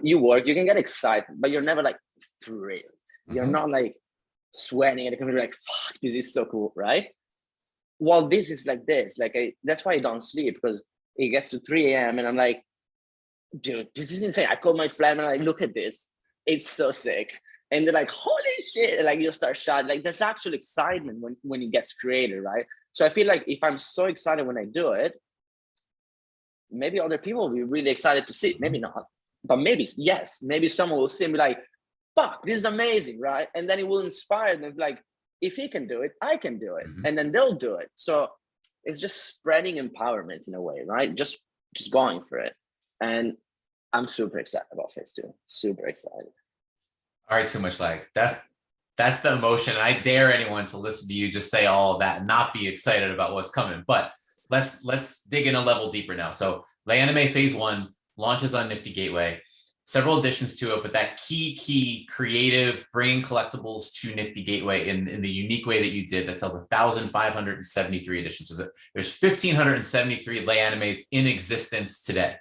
you can get excited, but you're never like thrilled. You're not like sweating and you're like, fuck, this is so cool, right? Well, this is like this. Like that's why I don't sleep, because it gets to 3 a.m. and I'm like, dude, this is insane. I call my friend and I'm like, look at this. It's so sick. And they're like, holy shit. And like you start shouting. Like there's actual excitement when it gets created, right? So I feel like if I'm so excited when I do it, maybe other people will be really excited to see it. Maybe not. But maybe, yes. Maybe someone will see and be like, fuck, this is amazing, right? And then it will inspire them, like, if he can do it, I can do it. And then they'll do it. So it's just spreading empowerment in a way, right? Just going for it. And I'm super excited about Phase 2. Super excited. All right, toomuchlag. That's the emotion. I dare anyone to listen to you just say all of that and not be excited about what's coming. But let's dig in a level deeper now. So Anime Phase 1 launches on NiftyGateway. Several additions to it, but that key creative, bringing collectibles to NiftyGateway in the unique way that you did, that sells 1,573 editions. So there's 1,573 lay animes in existence today.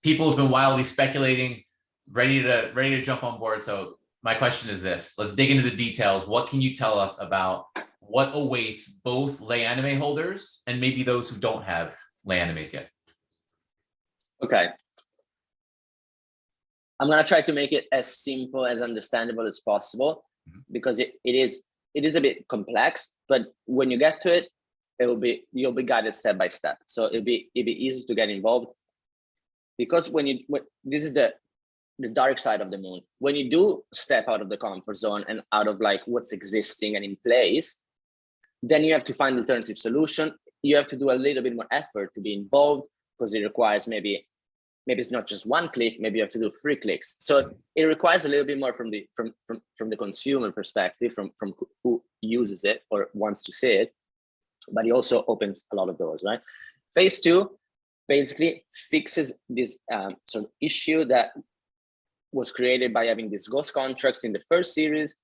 People have been wildly speculating, ready to jump on board. So my question is this. Let's dig into the details. What can you tell us about what awaits both lay anime holders and maybe those who don't have lay animes yet? Okay. I'm going to try to make it as simple, as understandable as possible, because it is a bit complex, but when you get to it, you'll be guided step by step. So it'll be easy to get involved, because this is the dark side of the moon. When you do step out of the comfort zone and out of like what's existing and in place, then you have to find alternative solution. You have to do a little bit more effort to be involved, because it requires maybe it's not just one click, maybe you have to do 3 clicks. So it requires a little bit more from the consumer perspective, from who uses it or wants to see it, but it also opens a lot of doors, right? Phase 2 basically fixes this sort of issue that was created by having these ghost contracts in the first series.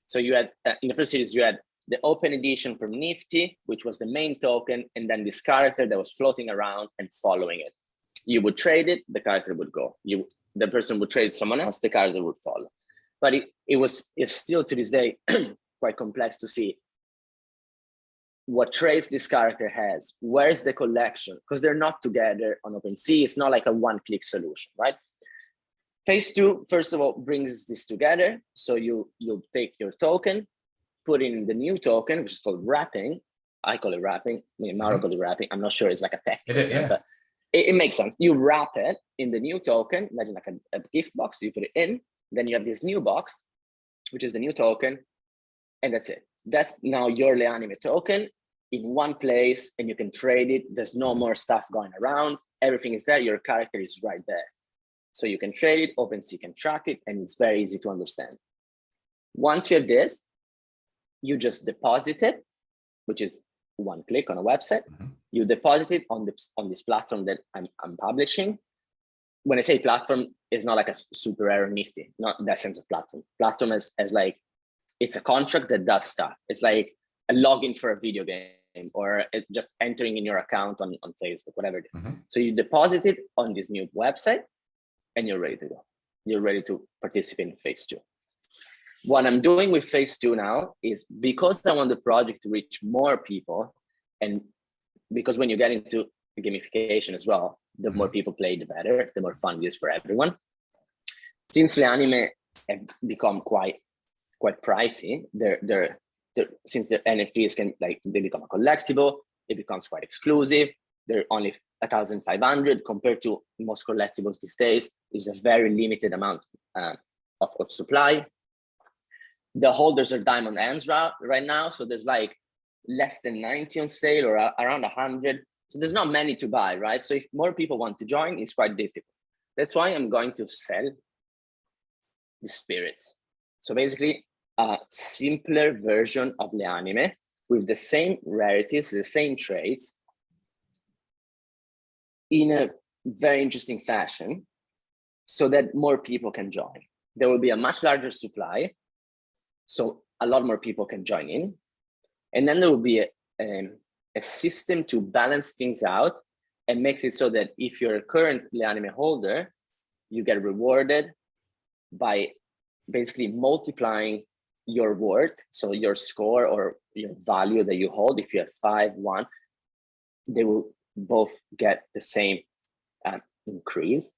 So you had, in the first series, you had the open edition from Nifty, which was the main token, and then this character that was floating around and following it. You would trade it, the character would go. The person would trade someone else, the character would follow. But it's still to this day quite complex to see what traits this character has. Where's the collection? Because they're not together on OpenSea. It's not like a one-click solution, right? Phase 2, first of all, brings this together. So you'll take your token, put in the new token, which is called wrapping. I call it wrapping. Mauro call it wrapping. I'm not sure it's like a technical term, but it makes sense. You wrap it in the new token, imagine like a gift box, you put it in, then you have this new box, which is the new token, and that's it. That's now your lay anime token in one place, and you can trade it. There's no more stuff going around. Everything is there. Your character is right there. So you can trade it, OpenSea can track it, and it's very easy to understand. Once you have this, you just deposit it, which is one click on a website. You deposit it on this platform that I'm publishing. When I say platform, it's not like a super rare Nifty, not that sense of platform. Platform as like, it's a contract that does stuff. It's like a login for a video game, or just entering in your account on Facebook, whatever it is. So you deposit it on this new website, and you're ready to go. You're ready to participate in phase 2. What I'm doing with phase 2 now is, because I want the project to reach more people, and because when you get into gamification as well, the more people play, the better, the more fun it is for everyone. Since the anime have become quite pricey, since the NFTs they become a collectible, it becomes quite exclusive. They're only 1,500 compared to most collectibles these days. Is a very limited amount of supply. The holders are diamond ends right now, so there's like less than 90 on sale, or around 100. So there's not many to buy, right? So if more people want to join, it's quite difficult. That's why I'm going to sell the spirits. So basically, a simpler version of the anime with the same rarities, the same traits, in a very interesting fashion, so that more people can join. There will be a much larger supply, so a lot more people can join in. And then there will be a system to balance things out and makes it so that if you're a current anime holder, you get rewarded by basically multiplying your worth. So your score or your value that you hold, if you have 5, 1, they will both get the same increase.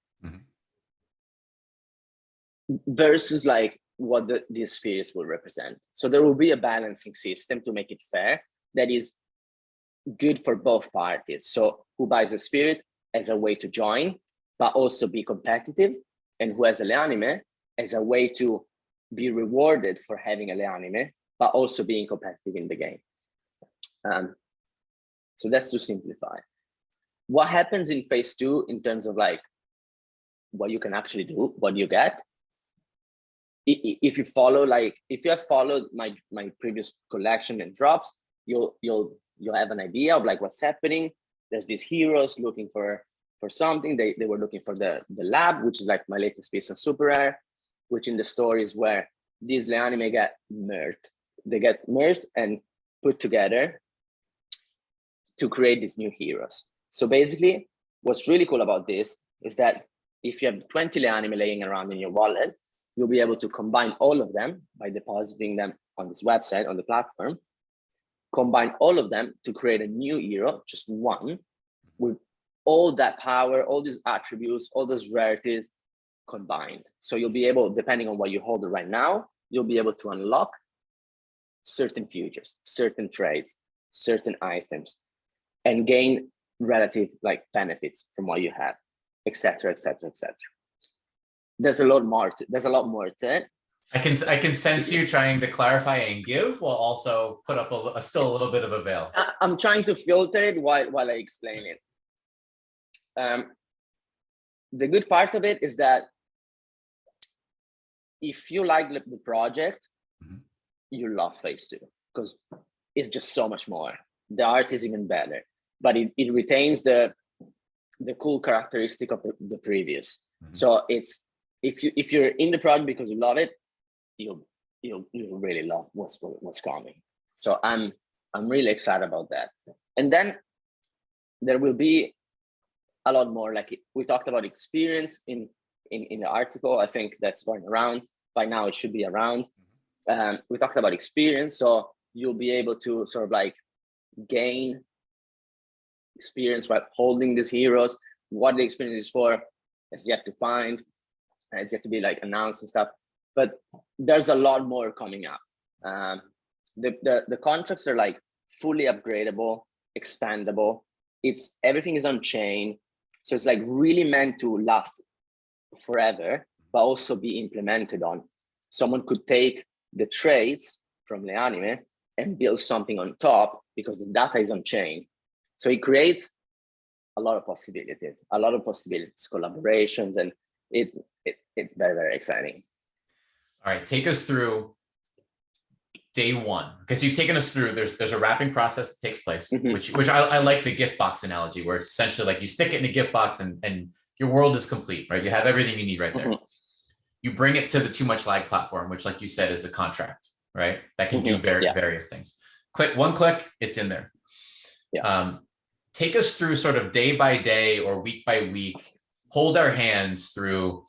Versus like what the spirits will represent. So there will be a balancing system to make it fair, that is good for both parties. So who buys a spirit as a way to join, but also be competitive, and who has a anime as a way to be rewarded for having a anime, but also being competitive in the game. So that's to simplify. What happens in phase 2 in terms of like what you can actually do, what you get? If you have followed my previous collection and drops, you'll have an idea of like what's happening. There's these heroes looking for something. They were looking for the lab, which is like my latest piece of super rare, which in the story is where these anime get merged. They get merged and put together to create these new heroes. So basically, what's really cool about this is that if you have 20 anime laying around in your wallet, you'll be able to combine all of them by depositing them on this website, on the platform, combine all of them to create a new hero, just one, with all that power, all these attributes, all those rarities combined. So you'll be able, depending on what you hold right now, you'll be able to unlock certain futures, certain trades, certain items, and gain relative like benefits from what you have, etc., etc., etc. There's a lot more to it. I can sense you trying to clarify and give while also put up still a little bit of a veil. I'm trying to filter it while I explain it. The good part of it is that if you like the project, you love phase 2 because it's just so much more. The art is even better, but it retains the cool characteristic of the previous. So it's if you're in the project because you love it, you'll really love what's coming. So I'm really excited about that. And then there will be a lot more, like we talked about experience in the article. I think that's going around by now. It should be around. We talked about experience, so you'll be able to sort of like gain experience while holding these heroes. What the experience is for is yet to find, and it's yet to be like announced and stuff. But there's a lot more coming up. The contracts are like fully upgradable, expandable. Everything is on chain, so it's like really meant to last forever, but also be implemented on. Someone could take the traits from the anime and build something on top because the data is on chain. So it creates a lot of possibilities, collaborations, and it's very, very exciting. All right, take us through day one, because you've taken us through, there's a wrapping process that takes place, which I like the gift box analogy, where it's essentially like you stick it in a gift box and your world is complete, right? You have everything you need right there. You bring it to the toomuchlag platform, which, like you said, is a contract, right? That can do various things. One click, it's in there. Take us through sort of day by day or week by week, hold our hands through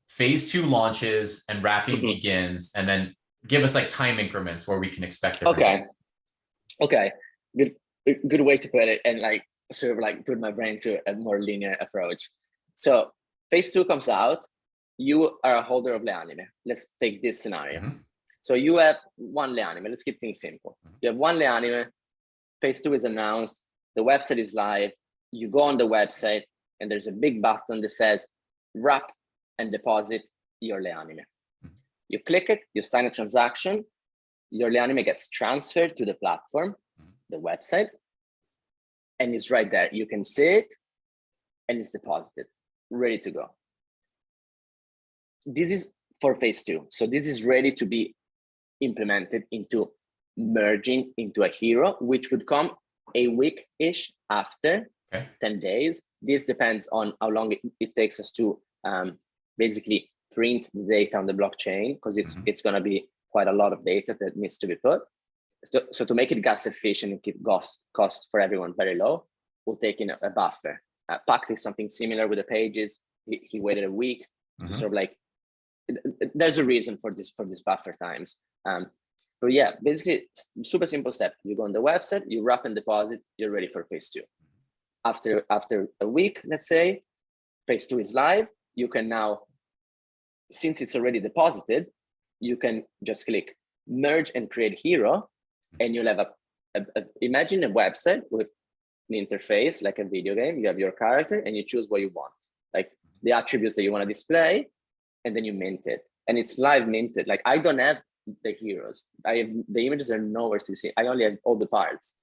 phase 2 launches and wrapping begins, and then give us like time increments where we can expect it. Okay. Good way to put it, and like sort of like put my brain to a more linear approach. So phase 2 comes out, you are a holder of the anime. Let's take this scenario. So you have one Le anime. Let's keep things simple. You have one Le anime, phase 2 is announced, the website is live, you go on the website and there's a big button that says wrap and deposit your Le anime. You click it, you sign a transaction, your Le anime gets transferred to the platform, the website, and it's right there. You can see it and it's deposited, ready to go. This is for phase 2. So this is ready to be implemented into merging into a hero, which would come a week-ish after, 10 days. This depends on how long it takes us to basically print the data on the blockchain, because it's going to be quite a lot of data that needs to be put. So to make it gas efficient and keep costs for everyone very low, we'll take in a buffer. Pact is something similar with the pages. He waited a week to sort of like, there's a reason for this buffer times. But yeah, basically super simple step. You go on the website, you wrap and deposit, you're ready for phase 2. After a week, let's say, phase 2 is live. You can now, since it's already deposited, you can just click merge and create hero, and you'll have imagine a website with an interface like a video game. You have your character and you choose what you want, like the attributes that you want to display, and then you mint it, and it's live minted. Like I don't have the heroes. The images are nowhere to see. I only have all the parts.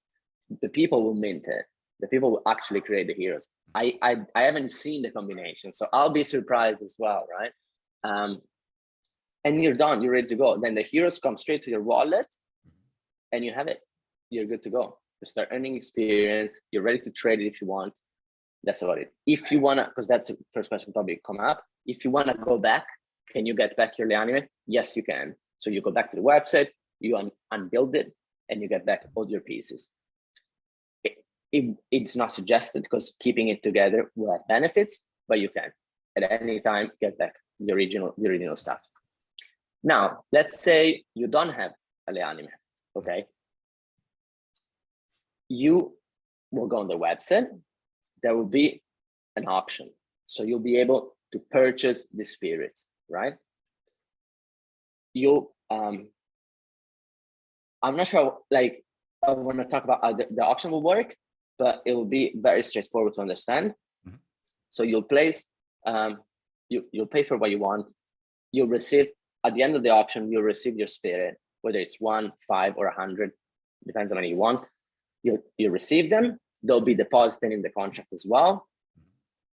The people will mint it. The people will actually create the heroes. I haven't seen the combination, so I'll be surprised as well, right? And you're done. You're ready to go. Then the heroes come straight to your wallet, and you have it. You're good to go. You start earning experience. You're ready to trade it if you want. That's about it. If you wanna, because that's the first question probably come up. If you wanna go back, can you get back your anime? Yes, you can. So you go back to the website, you unbuild it, and you get back all your pieces. It's not suggested because keeping it together will have benefits, but you can at any time get back the original stuff. Now, let's say you don't have a Leanime, okay? You will go on the website, there will be an auction. So you'll be able to purchase the spirits, right? I'm not sure, like, I want to talk about how the auction will work, but it will be very straightforward to understand. Mhm. So you'll place, you'll pay for what you want. You'll receive, at the end of the auction, you'll receive your spirit, whether it's 1, 5, or 100, depends on how many you want. You receive them. They'll be deposited in the contract as well.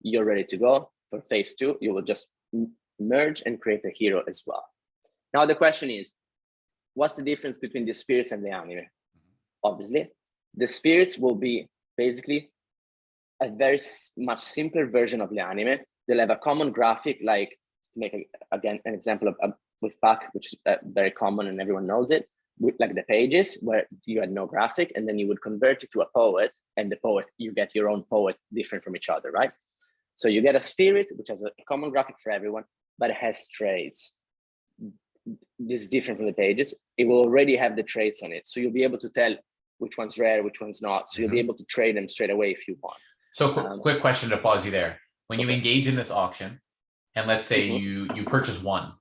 You're ready to go for phase 2. You will just merge and create a hero as well. Now the question is, what's the difference between the spirits and the anime? Obviously, the spirits will be basically a very much simpler version of the anime. They'll have a common graphic, like make again an example of with pack, which is very common and everyone knows it. With like the pages where you had no graphic, and then you would convert it to a poet, and the poet, you get your own poet different from each other, right? So you get a spirit, which has a common graphic for everyone, but it has traits. This is different from the pages. It will already have the traits on it. So you'll be able to tell which one's rare, which one's not. So you'll be able to trade them straight away if you want. So quick question to pause you there. When you engage in this auction, and let's say you purchase one,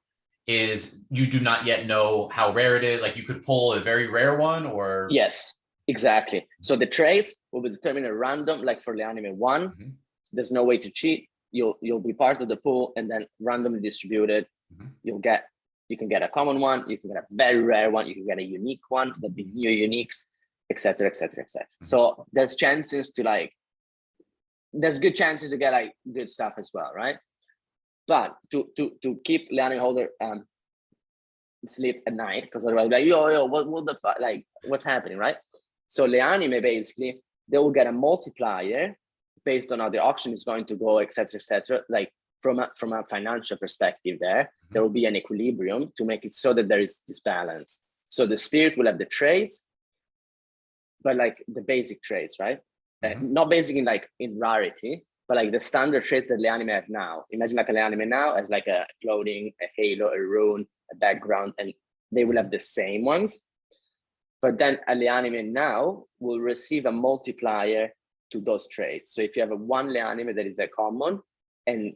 is you do not yet know how rare it is? Like you could pull a very rare one, or? Yes, exactly. So the traits will be determined at random, like for the anime 1. There's no way to cheat. You'll be part of the pool and then randomly distributed. You can get a common one, you can get a very rare one, you can get a unique one, there'll be new uniques, etc., etc., etc. So there's chances to there's good chances to get like good stuff as well, right? But to keep Leanime holder sleep at night, because otherwise like what the fuck, like what's happening, right? So Leanime basically, they will get a multiplier based on how the auction is going to go, etc., etc. Like from a financial perspective, there will be an equilibrium to make it so that there is this balance. So the spirit will have the traits, but like the basic traits, right? Not basic in rarity, but like the standard traits that Leanime have now. Imagine like a Leanime now as like a clothing, a halo, a rune, a background, and they will have the same ones. But then a Leanime now will receive a multiplier to those traits. So if you have a 1 Leanime that is a common, and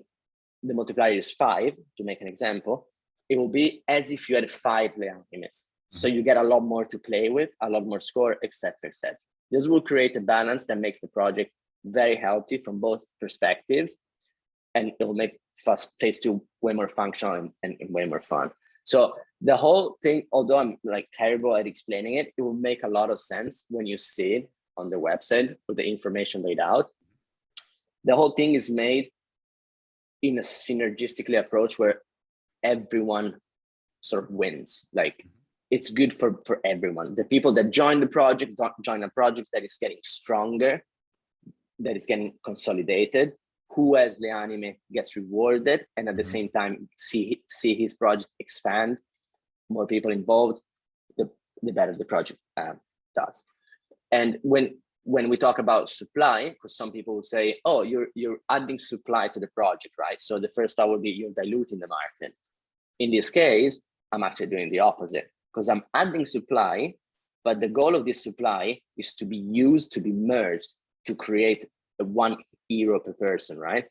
the multiplier is 5, to make an example, it will be as if you had 5 Leanimes. So you get a lot more to play with, a lot more score, etc., etc. This will create a balance that makes the project very healthy from both perspectives, and it will make phase 2 way more functional and way more fun. So the whole thing, although I'm like terrible at explaining it, it will make a lot of sense when you see it on the website with the information laid out. The whole thing is made in a synergistically approach where everyone sort of wins. Like it's good for everyone. The people that join the project, join a project that is getting stronger, that is getting consolidated. Who has Leanime gets rewarded, and at the same time see his project expand. More people involved, the better the project does. And when we talk about supply, because some people will say, oh, you're adding supply to the project, right? So the first thought would be you're diluting the market. In this case, I'm actually doing the opposite, because I'm adding supply, but the goal of this supply is to be used, to be merged, to create a 1 euro per person, right?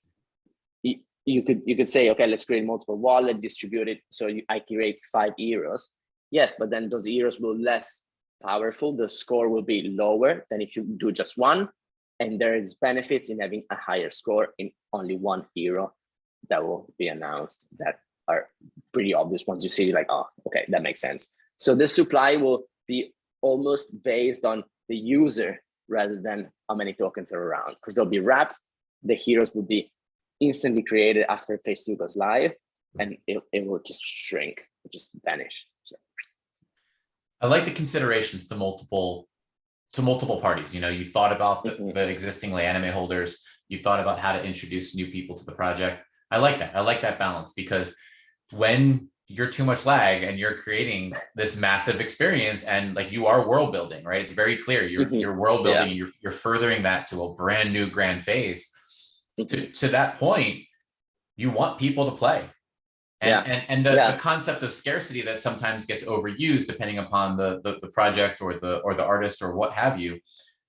You could say, okay, let's create multiple wallet, distribute it, so I create 5 euros. Yes, but then those euros will less powerful. The score will be lower than if you do just one, and there is benefits in having a higher score in only 1 euro that will be announced, that are pretty obvious once you see, like, oh, okay, that makes sense. So the supply will be almost based on the user rather than how many tokens are around, because they'll be wrapped. The heroes will be instantly created after phase 2 goes live, and it will just shrink, just vanish. So. I like the considerations to multiple parties. You know, you thought about the existing Leanime holders. You thought about how to introduce new people to the project. I like that. I like that balance, because when you're Too Much Lag and you're creating this massive experience, and like you are world building, right? It's very clear you're world building, and you're furthering that to a brand new grand phase. To that point, you want people to play. And the concept of scarcity that sometimes gets overused depending upon the project or the artist or what have you.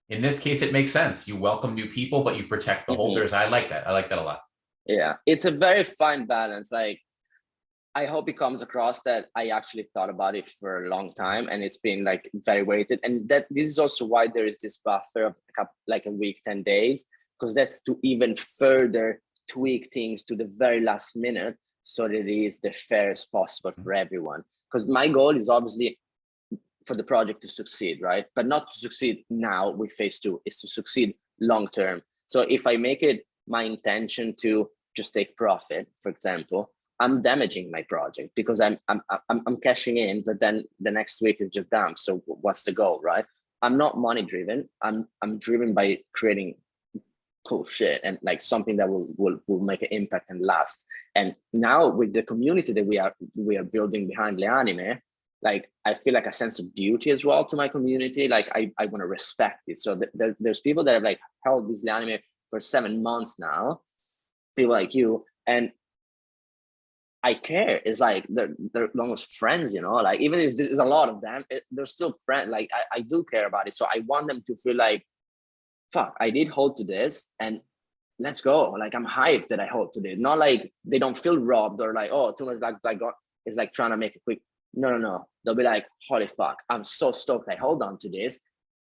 In this case, it makes sense. You welcome new people, but you protect the holders. I like that. I like that a lot. Yeah, it's a very fine balance. Like, I hope it comes across that I actually thought about it for a long time, and it's been like very weighted. And that this is also why there is this buffer of like a week, 10 days, because that's to even further tweak things to the very last minute, so that it is the fairest possible for everyone. Because my goal is obviously for the project to succeed, right? But not to succeed now with phase 2, is to succeed long term. So if I make it my intention to just take profit, for example, I'm damaging my project because I'm cashing in, but then the next week is just dumb. So what's the goal, right? I'm not money driven. I'm driven by creating cool shit and like something that will make an impact and last. And now with the community that we are building behind Le Anime, like I feel like a sense of duty as well to my community. Like I want to respect it. So there's people that have like held this Le Anime for 7 months now, people like you, and I care. It's like they're almost friends, you know, like even if there's a lot of them, they're still friends. Like I do care about it. So I want them to feel like, fuck, I did hold to this and let's go. Like I'm hyped that I hold to this. Not like they don't feel robbed or like, oh, too much like it's like trying to make a quick. No. They'll be like, holy fuck, I'm so stoked I hold on to this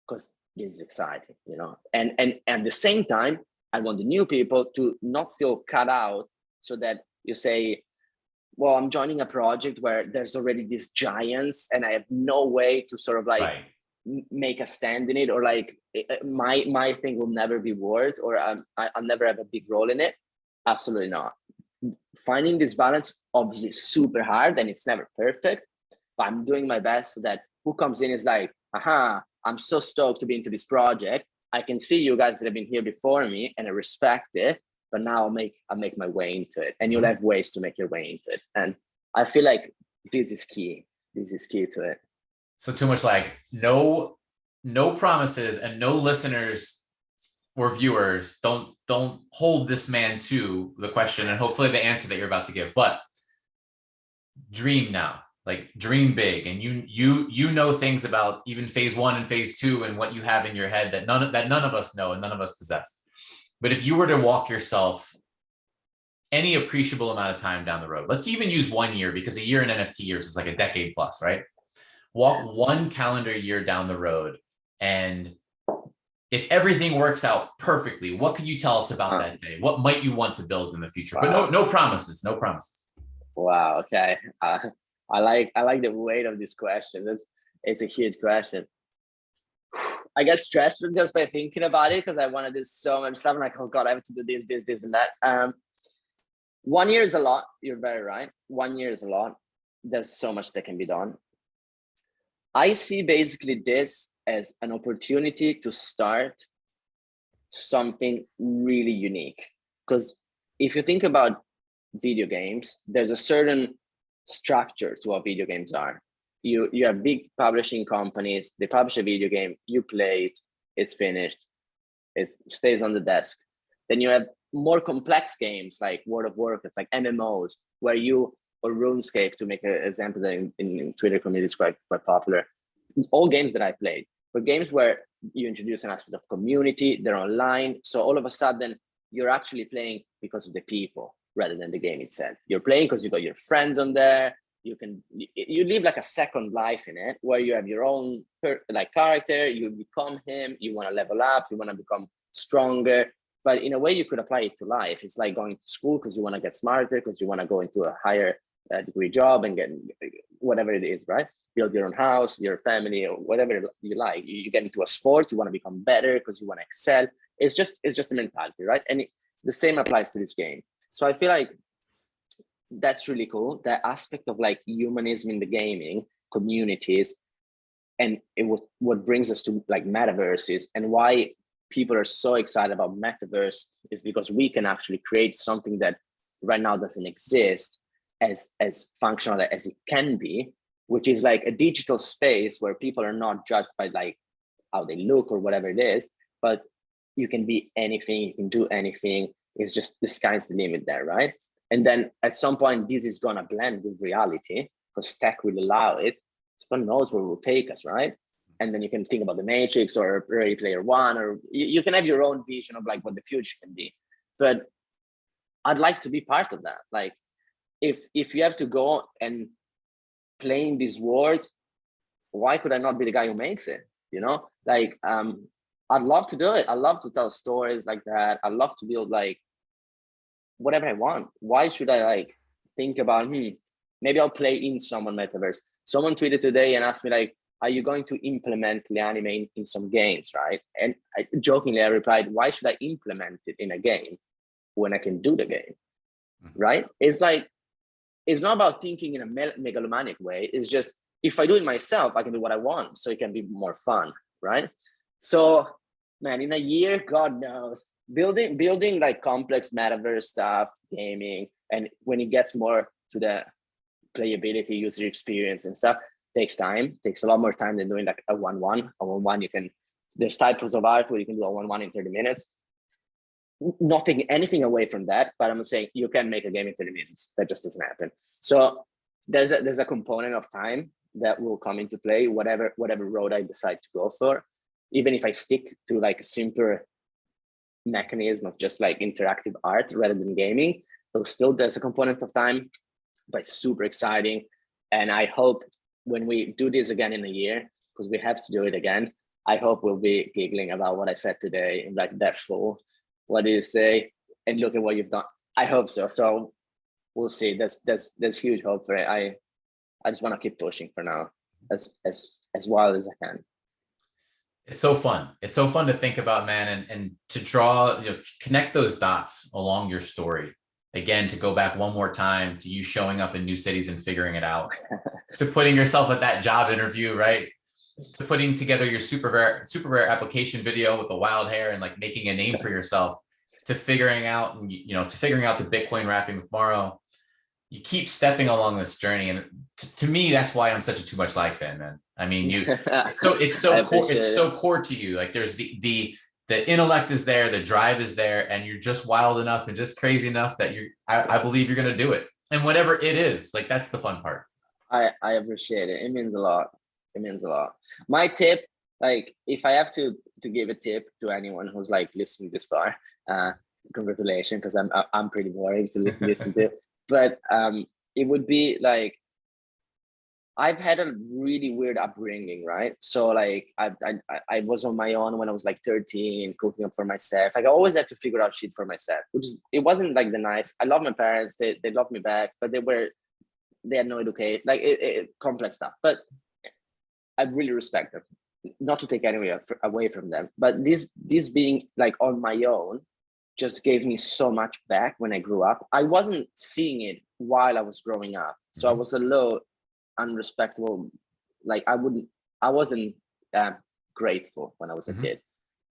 because this is exciting, you know. And at the same time, I want the new people to not feel cut out, so that you say, well, I'm joining a project where there's already these giants and I have no way to sort of like make a stand in it, or like my thing will never be worth, or I'll never have a big role in it. Absolutely not. Finding this balance obviously super hard and it's never perfect, but I'm doing my best so that who comes in is like, aha, I'm so stoked to be into this project. I can see you guys that have been here before me and I respect it, but now I'll make my way into it, and you'll have ways to make your way into it. And I feel like this is key. This is key to it. So toomuchlag, no promises, and no listeners or viewers don't hold this man to the question and hopefully the answer that you're about to give, but dream now, like dream big. And you know things about even phase 1 and phase 2 and what you have in your head that none of us know and none of us possess. But if you were to walk yourself any appreciable amount of time down the road, let's even use 1 year, because a year in NFT years is like a decade plus, right? Walk 1 calendar year down the road, and if everything works out perfectly, what could you tell us about that day? What might you want to build in the future? Wow. But no promises, no promises. Wow. Okay. I like the weight of this question. It's a huge question. I get stressed just by thinking about it because I want to do so much stuff. I'm like, oh God, I have to do this, and that. 1 year is a lot. You're very right. 1 year is a lot. There's so much that can be done. I see basically this as an opportunity to start something really unique. Because if you think about video games, there's a certain structure to what video games are. You have big publishing companies, they publish a video game, you play it, it's finished, it stays on the desk. Then you have more complex games like World of Warcraft, like MMOs, where or RuneScape, to make an example that in Twitter community is quite popular. All games that I played were games where you introduce an aspect of community, they're online. So all of a sudden you're actually playing because of the people rather than the game itself. You're playing because you got your friends on there. You live like a second life in it, where you have your own character, you become him, you want to level up, you want to become stronger. But in a way you could apply it to life. It's like going to school because you want to get smarter, because you want to go into a higher degree job and get whatever it is, right? Build your own house, your family, or whatever you like. You get into a sport, you want to become better because you want to excel. It's just a mentality, right? And the same applies to this game. So I feel like that's really cool. That aspect of like humanism in the gaming communities, and what brings us to like metaverses, and why people are so excited about metaverse is because we can actually create something that right now doesn't exist as functional as it can be, which is like a digital space where people are not judged by like how they look or whatever it is, but you can be anything, you can do anything. It's just the sky's the limit there, right? And then at some point, this is gonna blend with reality because tech will allow it. So who knows where it will take us, right? And then you can think about the Matrix or Ready Player One, or you can have your own vision of like what the future can be. But I'd like to be part of that. Like, if you have to go and play in these wars, why could I not be the guy who makes it? You know, like I'd love to do it. I love to tell stories like that. I love to build like whatever I want. Why should I like think about maybe I'll play in someone metaverse? Someone tweeted today and asked me like, are you going to implement the anime in some games, right? And jokingly I replied, why should I implement it in a game when I can do the game, right? It's like, it's not about thinking in a megalomaniac way. It's just, if I do it myself, I can do what I want, so it can be more fun, right? So, man, in a year, God knows, building like complex metaverse stuff, gaming, and when it gets more to the playability, user experience and stuff, takes time. Takes a lot more time than doing like a 1-1. A 1-1, you can, there's types of art where you can do a 1-1 in 30 minutes. Not taking anything away from that, but I'm saying you can make a game in 30 minutes. That just doesn't happen. So there's a component of time that will come into play, whatever road I decide to go for. Even if I stick to like a simpler mechanism of just like interactive art rather than gaming, still there's a component of time, but it's super exciting. And I hope when we do this again in a year, because we have to do it again, I hope we'll be giggling about what I said today in like that full. What do you say? And look at what you've done. I hope so. So we'll see. There's huge hope for it. I just want to keep pushing for now, as wild as I can. It's so fun. It's so fun to think about, man, and to draw, connect those dots along your story. Again, to go back one more time to you showing up in new cities and figuring it out, to putting yourself at that job interview, right? To putting together your super rare application video with the wild hair and like making a name for yourself, to figuring out, to figuring out the Bitcoin wrapping with Morrow. You keep stepping along this journey, and to me, that's why I'm such a Too Much Lag fan, man. I mean, it's so core to you. Like there's the intellect is there, the drive is there, and you're just wild enough and just crazy enough that I believe you're gonna do it. And whatever it is, like that's the fun part. I appreciate it. It means a lot. It means a lot. My tip, like if I have to give a tip to anyone who's like listening this far, congratulations, because I'm pretty boring to listen to. But it would be like, I've had a really weird upbringing, right? So like I was on my own when I was like 13, cooking up for myself. Like I always had to figure out shit for myself, it wasn't like the nice. I love my parents, they love me back, but they had no education, like complex stuff. But I really respect them, not to take anything away from them, but this being like on my own just gave me so much back when I grew up. I wasn't seeing it while I was growing up, so I was a little unrespectful. Like I wasn't grateful when I was a kid.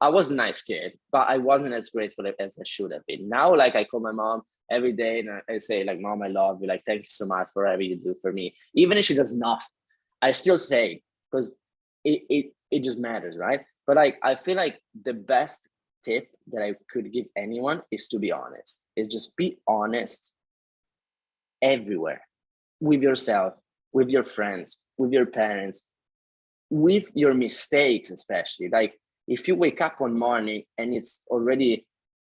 I was a nice kid, but I wasn't as grateful as I should have been. Now, like I call my mom every day and I say like, Mom, I love you. Like, thank you so much for whatever you do for me. Even if she does not, I still say, because it just matters, right? But like I feel like the best tip that I could give anyone is to be honest. Is just be honest everywhere, with yourself, with your friends, with your parents, with your mistakes, especially. Like if you wake up one morning and it's already,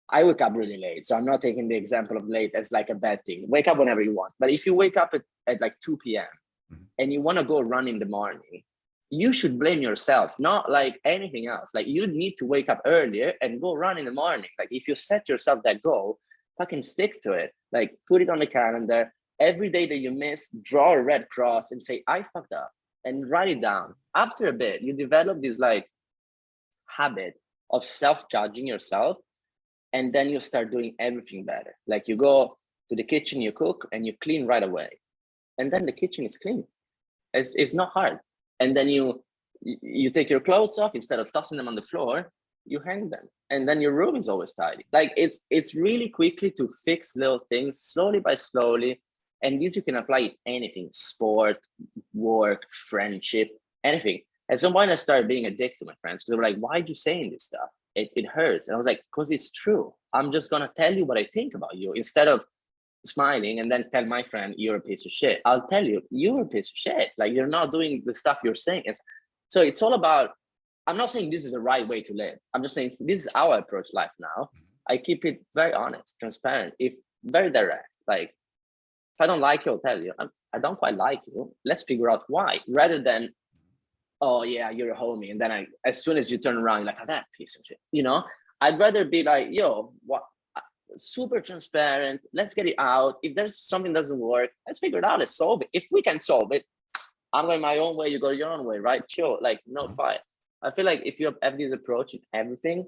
I wake up really late, so I'm not taking the example of late as like a bad thing. Wake up whenever you want. But if you wake up at like 2 p.m. and you want to go run in the morning, you should blame yourself, not like anything else. Like you need to wake up earlier and go run in the morning. Like if you set yourself that goal, fucking stick to it. Like put it on the calendar. Every day that you miss, draw a red cross and say, I fucked up, and write it down. After a bit, you develop this like habit of self-judging yourself, and then you start doing everything better. Like you go to the kitchen, you cook, and you clean right away. And then the kitchen is clean. It's not hard. And then you take your clothes off, instead of tossing them on the floor, you hang them. And then your room is always tidy. Like it's really quickly to fix little things, slowly by slowly. And this you can apply it anything: sport, work, friendship, anything. At some point I started being a dick to my friends, because they were like, why are you saying this stuff? It hurts. And I was like, because it's true. I'm just gonna tell you what I think about you, instead of smiling and then tell my friend you're a piece of shit, I'll tell you you're a piece of shit. Like you're not doing the stuff you're saying. So it's all about, I'm not saying this is the right way to live. I'm just saying this is how I approach life now. I keep it very honest, transparent, if very direct. Like if I don't like you, I'll tell you, I don't quite like you. Let's figure out why, rather than, oh yeah, you're a homie. And then as soon as you turn around, you're like, oh, that piece of shit, you know? I'd rather be like, yo, what? Super transparent. Let's get it out. If there's something doesn't work, let's figure it out. Let's solve it. If we can solve it, I'm going my own way. You go your own way, right? Chill. Like no fight. I feel like if you have this approach in everything,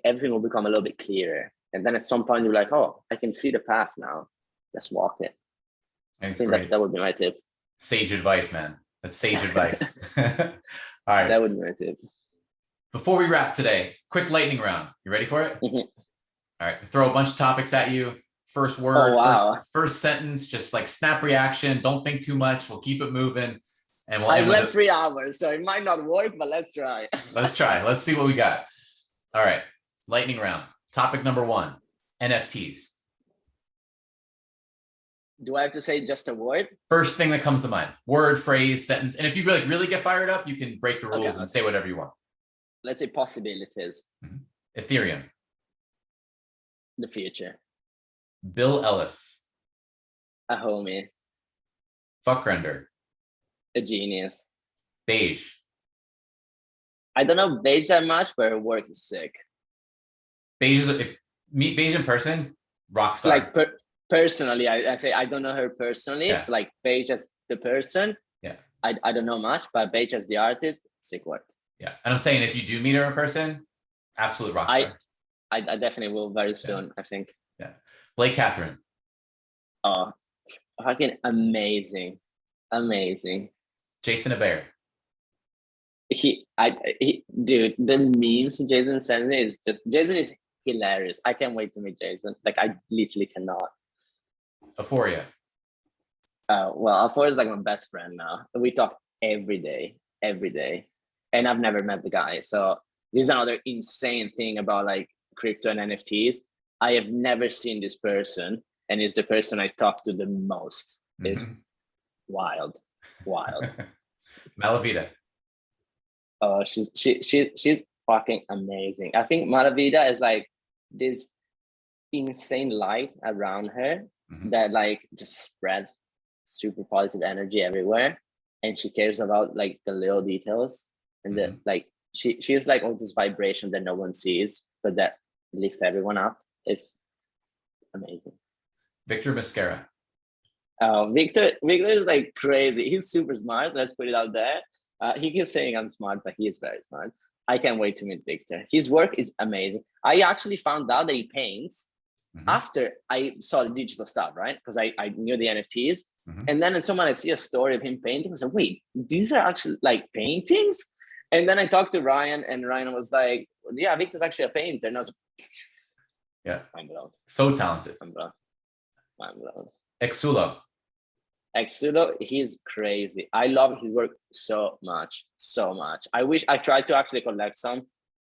everything will become a little bit clearer. And then at some point you're like, oh, I can see the path now. Let's walk it. I think that would be my tip. Sage advice, man. That's sage advice. All right. That would be my tip. Before we wrap today, quick lightning round. You ready for it? Mm-hmm. All right. Throw a bunch of topics at you. First word, oh, wow. first sentence, just like snap reaction. Don't think too much. We'll keep it moving. And we'll I slept 3 hours, so it might not work, but let's try. Let's try. Let's see what we got. All right. Lightning round. Topic number 1, NFTs. Do I have to say just a word? First thing that comes to mind. Word, phrase, sentence. And if you really get fired up, you can break the rules and say whatever you want. Let's say possibilities. Mm-hmm. Ethereum. The future. Bill Ellis. A homie. Fuckrender. A genius. Beige. I don't know Beige that much, but her work is sick. Beige is, if meet Beige in person, rock star. Like personally, I say I don't know her personally. Yeah. It's like Beige as the person. Yeah. I don't know much, but Beige as the artist, sick work. Yeah. And I'm saying if you do meet her in person, absolute rock star. I definitely will very soon, I think. Yeah. Blake Catherine. Oh, fucking amazing. Amazing. Jason Abair. Dude, the memes Jason sends me is just, Jason is hilarious. I can't wait to meet Jason. Like I literally cannot. Euphoria. Well, Euphoria is like my best friend now. We talk every day. And I've never met the guy. So this is another insane thing about like crypto and NFTs. I have never seen this person, and it's the person I talk to the most. It's wild. Malavita. Oh, she's fucking amazing. I think Malavita is like this insane light around her that like just spreads super positive energy everywhere, and she cares about like the little details, and that like she's like all this vibration that no one sees, but that lifts everyone up. It's amazing. Victor Mascara. Victor is like crazy. He's super smart. Let's put it out there. He keeps saying I'm smart, but he is very smart. I can't wait to meet Victor. His work is amazing. I actually found out that he paints after I saw the digital stuff, right? Because I knew the NFTs. And then someone I see a story of him painting. I was like, wait, these are actually like paintings? And then I talked to Ryan, and Ryan was like, yeah, Victor's actually a painter. And I was like, yeah, I'm blown. So talented. I'm blown. Exulo, he's crazy. I love his work so much. I wish I tried to actually collect some.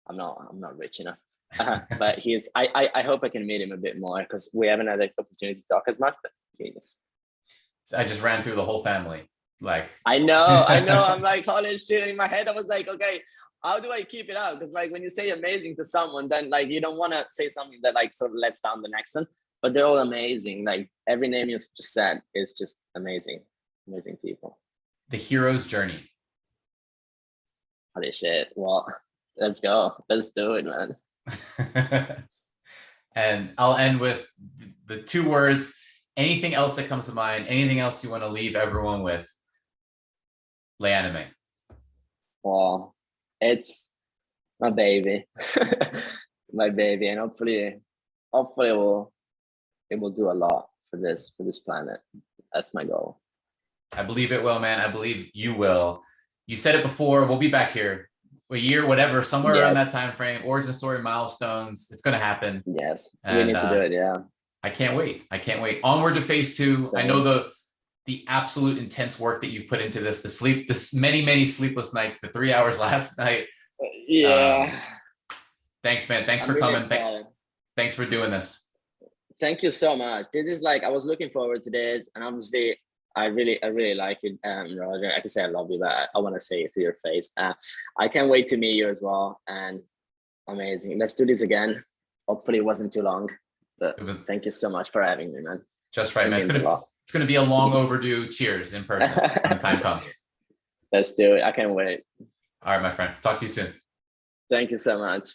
I'm not rich enough. But I hope I can meet him a bit more, because we haven't had the opportunity to talk as much, but genius. I just ran through the whole family. Like I know. I'm like, holy shit. In my head, I was like, okay, how do I keep it out? Because like when you say amazing to someone, then like you don't want to say something that like sort of lets down the next one. But they're all amazing. Like every name you just said is just amazing. Amazing people. The hero's journey. Holy shit. Well, let's go. Let's do it, man. And I'll end with the 2 words. Anything else that comes to mind? Anything else you want to leave everyone with? Le Anime. Well, it's my baby. My baby. And hopefully it will do a lot for this planet. That's my goal. I believe it will, man. I believe you will. You said it before. We'll be back here a year, whatever, somewhere around that time frame. Origin story milestones. It's going to happen. Yes, and, we need to do it. Yeah. I can't wait. Onward to phase 2. Same. I know the absolute intense work that you've put into this. The many sleepless nights. The 3 hours last night. Yeah. Thanks, man. Thanks for coming. Thanks for doing this. Thank you so much. This is like, I was looking forward to this, and obviously I really like it, Roger. I can say I love you, but I want to say it to your face. I can't wait to meet you as well, and amazing. Let's do this again. Hopefully it wasn't too long, but thank you so much for having me, man. Just right, man. It's gonna be a long overdue cheers in person when the time comes. Let's do it. I can't wait. All right, my friend. Talk to you soon. Thank you so much.